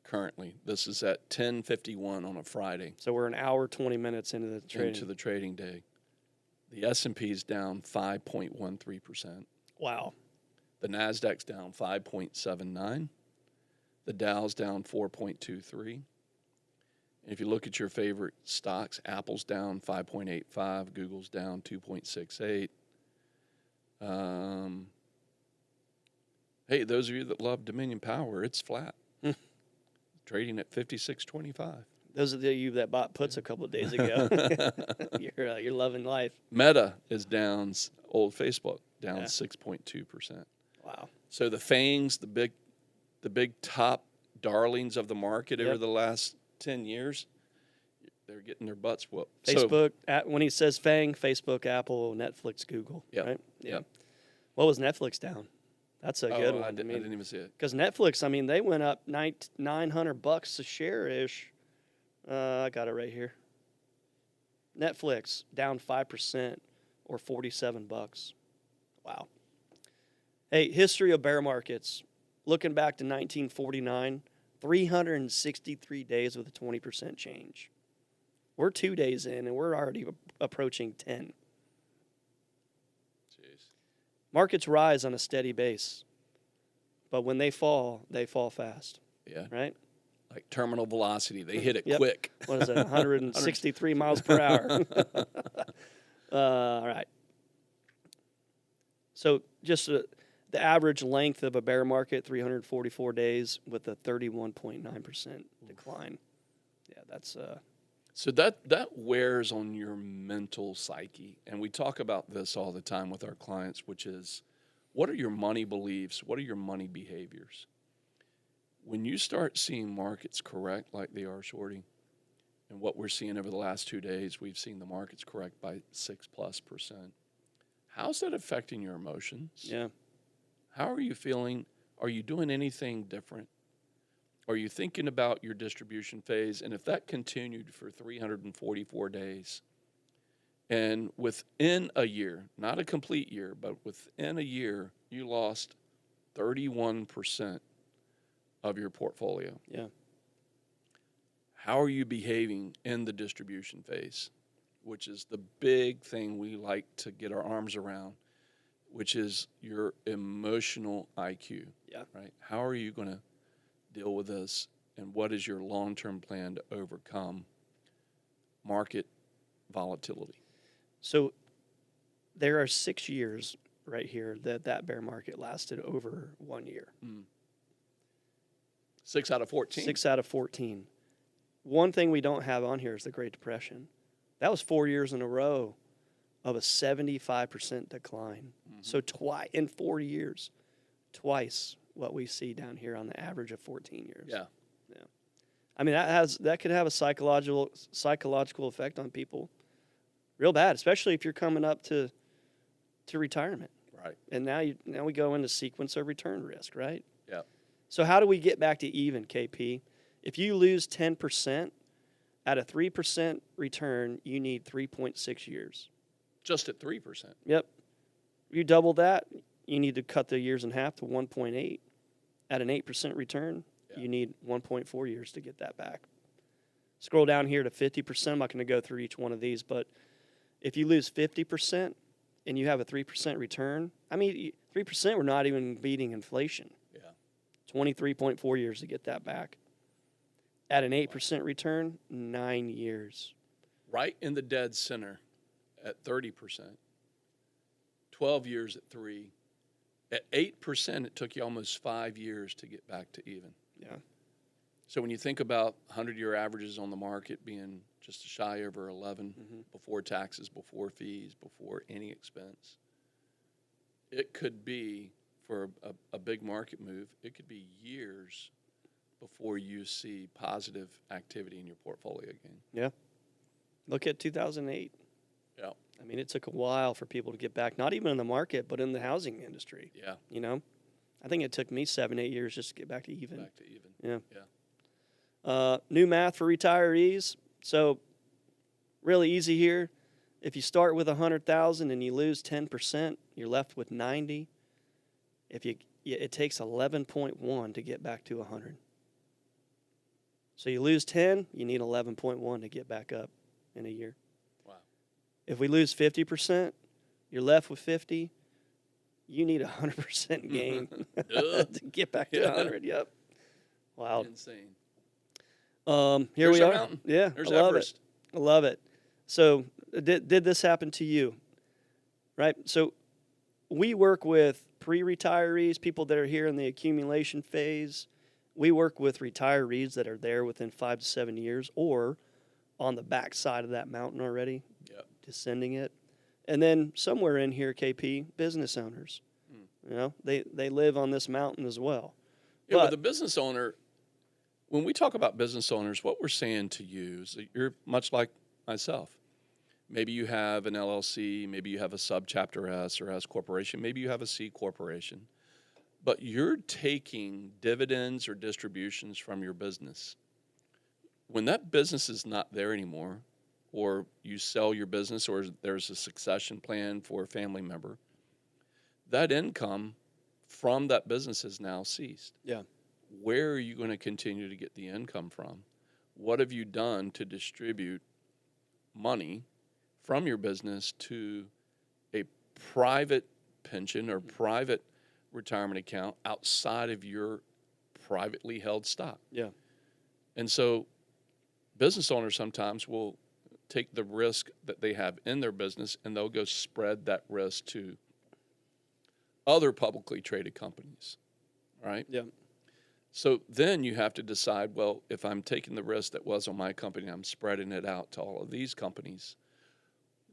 currently. This is at 10:51 on a Friday. So we're an hour, 20 minutes into the trading. Into the trading day. The S&P is down 5.13%. Wow. The NASDAQ's down 5.79. The Dow's down 4.23. And if you look at your favorite stocks, Apple's down 5.85, Google's down 2.68. Hey, those of you that love Dominion Power, it's flat. Trading at 56.25. Those of you that bought puts a couple of days ago, you're loving life. Meta is down, old Facebook, down Yeah. 6.2%. Wow. So the FANGs, the big top darlings of the market over Yep. the last 10 years, they're getting their butts whooped. Facebook, when he says FANG, Facebook, Apple, Netflix, Google, Yep. right? Yeah. Yep. What was Netflix down? That's a good one. I didn't even see it. Because Netflix, they went up $900 a share-ish. I got it right here. Netflix down 5% or $47. Wow. Hey, history of bear markets. Looking back to 1949, 363 days with a 20% change. We're 2 days in, and we're already approaching 10. Jeez. Markets rise on a steady base, but when they fall fast, Yeah. right? Like terminal velocity. They hit it Yep. quick. What is it, 163 miles per hour? All right. So just the average length of a bear market, 344 days with a 31.9% decline. Yeah, that's So that wears on your mental psyche. And we talk about this all the time with our clients, which is, what are your money beliefs? What are your money behaviors? When you start seeing markets correct like they are, Shorty, and what we're seeing over the last 2 days, we've seen the markets correct by 6+%. How's that affecting your emotions? yeah. How are you feeling? Are you doing anything different? Are you thinking about your distribution phase? And if that continued for 344 days, And within a year, not a complete year, but within a year, you lost 31% of your portfolio. Yeah. How are you behaving in the distribution phase, which is the big thing we like to get our arms around, which is your emotional IQ. Yeah. Right? How are you going to deal with this, and what is your long-term plan to overcome market volatility? So there are 6 years right here that bear market lasted over 1 year. 6 out of 14. 6 out of 14. One thing we don't have on here is the Great Depression. That was 4 years in a row of a 75% decline. So in 4 years, twice what we see down here on the average of 14 years. Yeah. I mean, that could have a psychological effect on people real bad, especially if you're coming up to retirement. Right. And now we go into sequence of return risk, right? Yeah. So how do we get back to even, KP? If you lose 10% at a 3% return, you need 3.6 years. Just at 3%. Yep. You double that, you need to cut the years in half to 1.8. At an 8% return, you need 1.4 years to get that back. Scroll down here to 50%. I'm not going to go through each one of these, but if you lose 50% and you have a 3% return, 3%, we're not even beating inflation. Yeah. 23.4 years to get that back. At an 8% return, 9 years. Right in the dead center at 30%. 12 years at 3. At 8%, it took you almost 5 years to get back to even. Yeah. So when you think about 100-year averages on the market being just shy over 11 before taxes, before fees, before any expense, it could be, for a big market move, it could be years before you see positive activity in your portfolio again. Yeah. Look at 2008. Yeah. I mean, it took a while for people to get back, not even in the market, but in the housing industry. Yeah. You know, I think it took me 7-8 years just to get back to even. Back to even. Yeah. Yeah. New math for retirees. So really easy here. If you start with 100,000 and you lose 10%, you're left with 90. It takes 11.1 to get back to 100. So you lose 10, you need 11.1 to get back up in a year. Wow. If we lose 50%, you're left with 50. You need 100% gain to get back to 100. Yep. Wow. Insane. Here There's we our are. mountain. Yeah, There's I love Everest. it. I love it. So did this happen to you? Right? So we work with pre-retirees, people that are here in the accumulation phase. We work with retirees that are there within 5 to 7 years or on the back side of that mountain already, descending it. And then somewhere in here, KP, business owners. You know, they live on this mountain as well. Yeah, but the business owner, when we talk about business owners, what we're saying to you is that you're much like myself. Maybe you have an LLC, maybe you have a subchapter S or S corporation, maybe you have a C corporation, but you're taking dividends or distributions from your business. When that business is not there anymore, or you sell your business, or there's a succession plan for a family member, that income from that business has now ceased. Yeah. Where are you going to continue to get the income from? What have you done to distribute money from your business to a private pension or private retirement account outside of your privately held stock? Yeah. And so business owners sometimes will take the risk that they have in their business and they'll go spread that risk to other publicly traded companies, right? Yeah. So then you have to decide, well, if I'm taking the risk that was on my company, I'm spreading it out to all of these companies,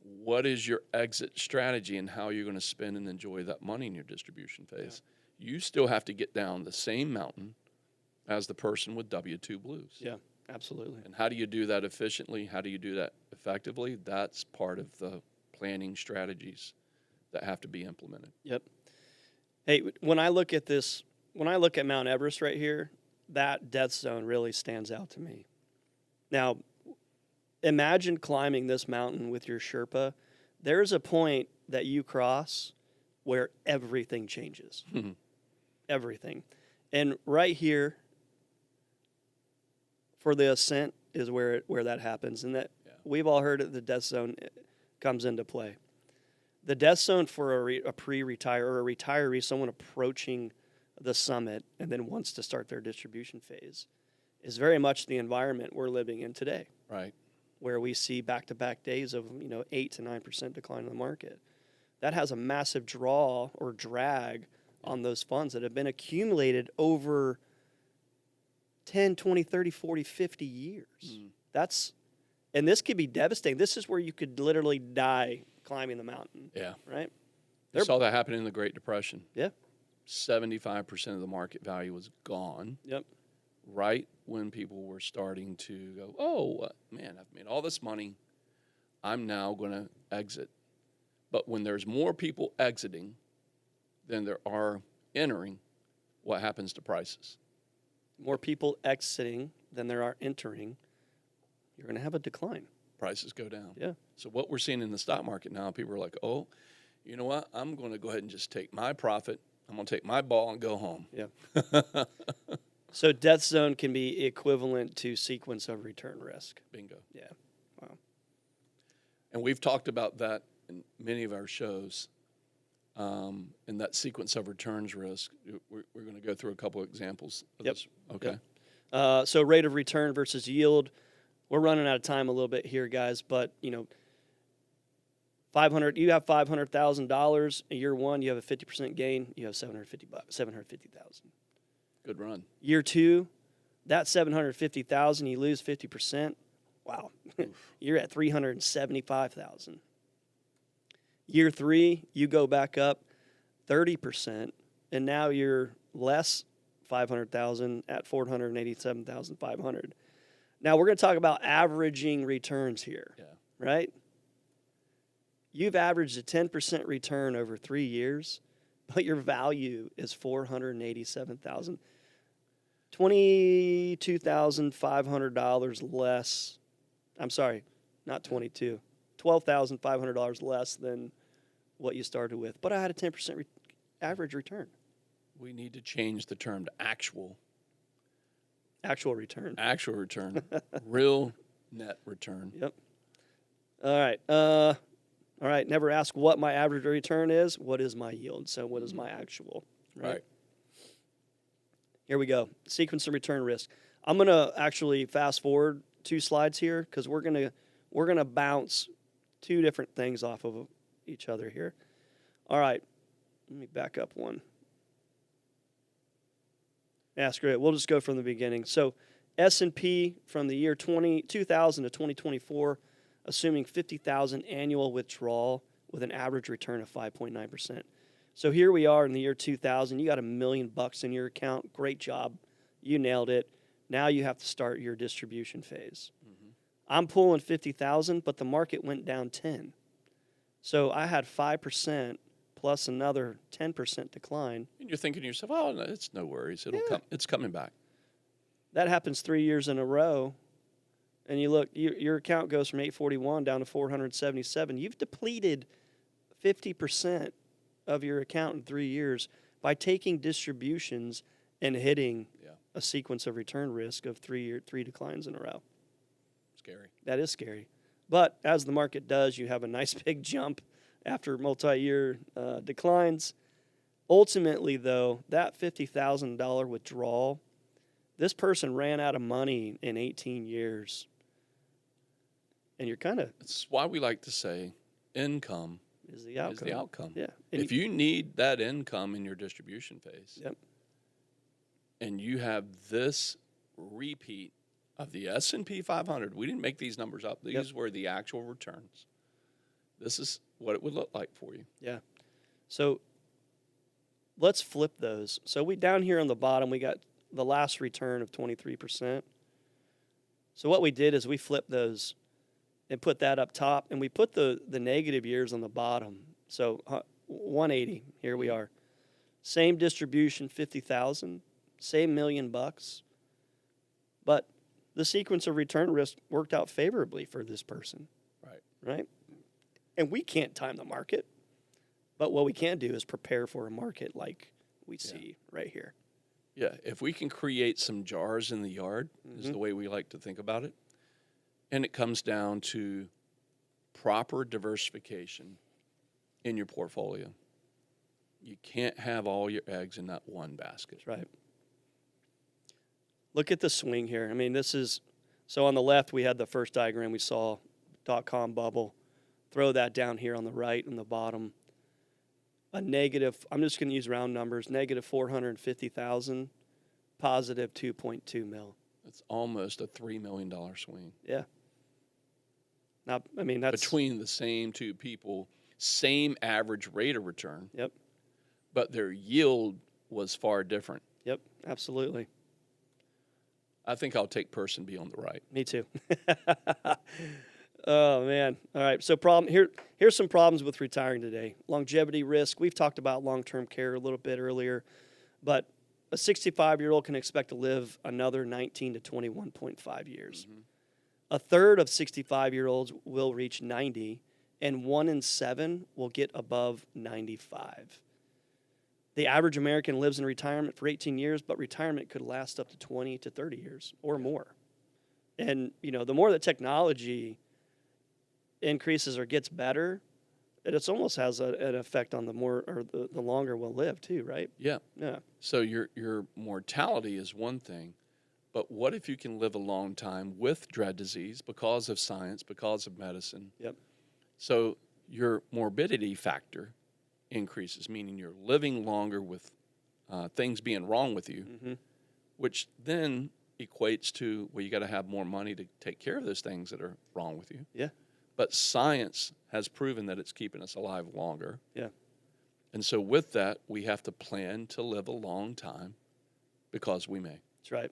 what is your exit strategy and how you're going to spend and enjoy that money in your distribution phase? Yeah. You still have to get down the same mountain as the person with W-2 blues. Yeah, absolutely. And how do you do that efficiently? How do you do that effectively? That's part of the planning strategies that have to be implemented. Yep. Hey, when I look at this, when I look at Mount Everest right here, that death zone really stands out to me. Now, imagine climbing this mountain with your Sherpa there's a point that you cross where everything changes. Everything. And right here for the ascent is where that happens. And that we've all heard it, the death zone comes into play. The death zone for a pre-retire or a retiree, someone approaching the summit and then wants to start their distribution phase, is very much the environment we're living in today. Right. Where we see back-to-back days of 8 to 9% decline in the market. That has a massive draw or drag on those funds that have been accumulated over 10, 20, 30, 40, 50 years. And this could be devastating. This is where you could literally die climbing the mountain. Yeah. Right? You saw that happen in the Great Depression. Yeah. 75% of the market value was gone. Yep. Right when people were starting to go, oh, man, I've made all this money. I'm now going to exit. But when there's more people exiting than there are entering, what happens to prices? More people exiting than there are entering, you're going to have a decline. Prices go down. Yeah. So what we're seeing in the stock market now, people are like, oh, you know what? I'm going to go ahead and just take my profit. I'm going to take my ball and go home. Yeah. So death zone can be equivalent to sequence of return risk. Bingo. Yeah. Wow. And we've talked about that in many of our shows. And that sequence of returns risk, we're going to go through a couple of examples of this. Okay. Yep. So rate of return versus yield. We're running out of time a little bit here, guys, but 500. You have $500,000 in year one. You have a 50% gain. You have $750,000. Good run. Year two, that $750,000, you lose 50%. Wow, you're at $375,000. Year three, you go back up 30%, and now you're less $500,000 at $487,500. Now we're going to talk about averaging returns here, right? You've averaged a 10% return over 3 years, but your value is $487,000. $22,500 less. I'm sorry, not 22. $12,500 less than what you started with. But I had a 10% average return. We need to change the term to actual. Actual return. Actual return. Real net return. Yep. All right. Never ask what my average return is. What is my yield? So what is my actual? Right. Here we go. Sequence of return risk. I'm going to actually fast forward 2 slides here because we're going to bounce 2 different things off of each other here. All right. Let me back up one. Yeah, screw it. We'll just go from the beginning. So S&P from the year 2000 to 2024, assuming 50,000 annual withdrawal with an average return of 5.9%. So here we are in the year 2000. You got $1 million in your account. Great job. You nailed it. Now you have to start your distribution phase. Mm-hmm. I'm pulling 50,000, but the market went down 10. So I had 5% plus another 10% decline. And you're thinking to yourself, oh, no, it's no worries. It'll come. It's coming back. That happens 3 years in a row. And you look, your account goes from 841 down to 477. You've depleted 50% of your account in 3 years by taking distributions and hitting a sequence of return risk of 3 declines in a row. Scary. That is scary. But as the market does, you have a nice big jump after multi-year declines. Ultimately, though, that $50,000 withdrawal, this person ran out of money in 18 years. And you're kind of... That's why we like to say income is the outcome. Yeah. If you need that income in your distribution phase, and you have this repeat of the S&P 500, we didn't make these numbers up. These were the actual returns. This is what it would look like for you. Yeah. So let's flip those. So we down here on the bottom, we got the last return of 23%. So what we did is we flipped those and put that up top, and we put the negative years on the bottom. So 180, here we are. Same distribution, 50,000, same $1 million, but the sequence of return risk worked out favorably for this person. Right. Right? And we can't time the market. But what we can do is prepare for a market like we see right here. Yeah, if we can create some jars in the yard, is the way we like to think about it. And it comes down to proper diversification in your portfolio. You can't have all your eggs in that one basket. That's right. Look at the swing here. I mean, this is, so on the left, we had the first diagram we saw, .com bubble. Throw that down here on the right and the bottom. A negative, I'm just going to use round numbers, negative 450,000, positive 2.2 mil. It's almost a $3 million swing. Yeah. Now, I mean, that's between the same two people, same average rate of return. Yep. But their yield was far different. Yep, absolutely. I think I'll take person B on the right. Me too. Oh man! All right. So here's some problems with retiring today. Longevity risk. We've talked about long-term care a little bit earlier, but a 65-year-old can expect to live another 19 to 21.5 years. A third of 65-year-olds will reach 90, and 1 in 7 will get above 95. The average American lives in retirement for 18 years, but retirement could last up to 20 to 30 years or more. And the more that technology increases or gets better, it almost has an effect on the longer we'll live too, right? Yeah. Yeah. So your mortality is one thing, but what if you can live a long time with dread disease because of science, because of medicine? Yep. So your morbidity factor increases, meaning you're living longer with things being wrong with you, which then equates to, well, you got to have more money to take care of those things that are wrong with you. Yeah. But science has proven that it's keeping us alive longer. Yeah. And so with that, we have to plan to live a long time because we may. That's right.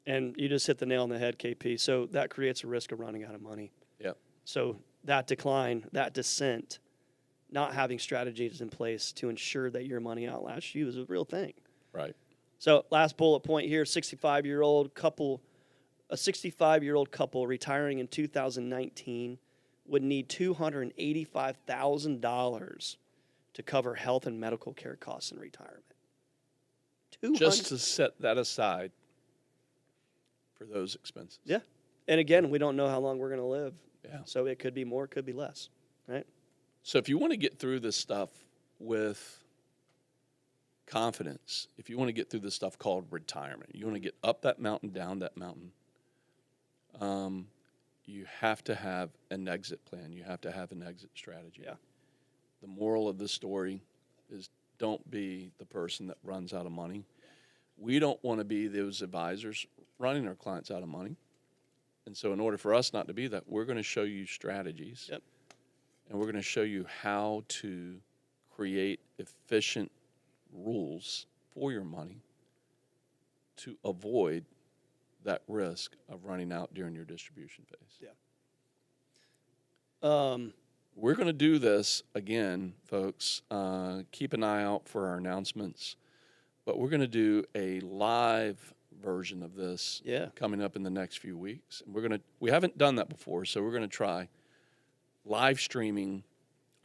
And you just hit the nail on the head, KP. So that creates a risk of running out of money. Yep. So that decline, that descent, not having strategies in place to ensure that your money outlasts you is a real thing. Right. So last bullet point here, 65-year-old couple. A 65-year-old couple retiring in 2019 would need $285,000 to cover health and medical care costs in retirement. Just to set that aside for those expenses. Yeah. And again, we don't know how long we're going to live. Yeah. So it could be more, it could be less, right? So if you want to get through this stuff with confidence, if you want to get through this stuff called retirement, you want to get up that mountain, down that mountain, you have to have an exit plan. You have to have an exit strategy. Yeah. The moral of the story is don't be the person that runs out of money. We don't want to be those advisors running our clients out of money. And so in order for us not to be that, we're going to show you strategies. Yep. And we're going to show you how to create efficient rules for your money to avoid that risk of running out during your distribution phase. Yeah. We're going to do this again, folks. Keep an eye out for our announcements. But we're going to do a live version of this coming up in the next few weeks. And we haven't done that before, so we're going to try live streaming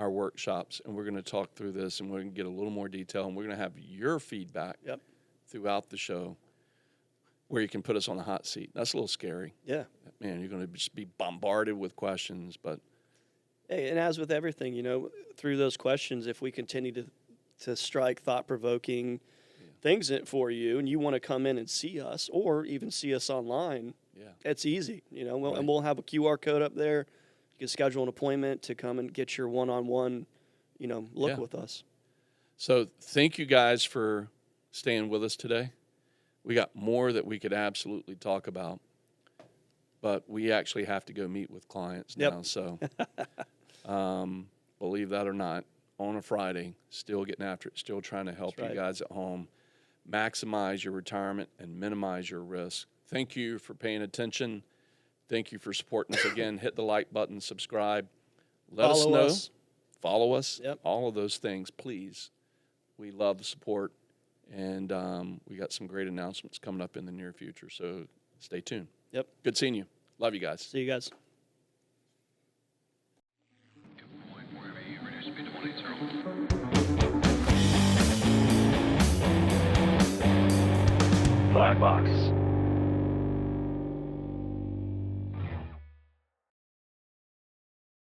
our workshops, and we're going to talk through this, and we're going to get a little more detail, and we're going to have your feedback throughout the show where you can put us on a hot seat. That's a little scary. Yeah. Man, you're going to just be bombarded with questions, but... Hey, and as with everything, through those questions, if we continue to strike thought-provoking things for you, and you want to come in and see us, or even see us online, it's easy, and we'll have a QR code up there. You can schedule an appointment to come and get your one-on-one, look with us. So thank you guys for staying with us today. We got more that we could absolutely talk about, but we actually have to go meet with clients now. So believe that or not, on a Friday, still getting after it, still trying to help you guys at home maximize your retirement and minimize your risk. Thank you for paying attention. Thank you for supporting us again. Hit the like button, subscribe. Let us know. Follow us. All of those things, please. We love the support, and we got some great announcements coming up in the near future, so stay tuned. Good seeing you. Love you guys. See you guys. Blackbox.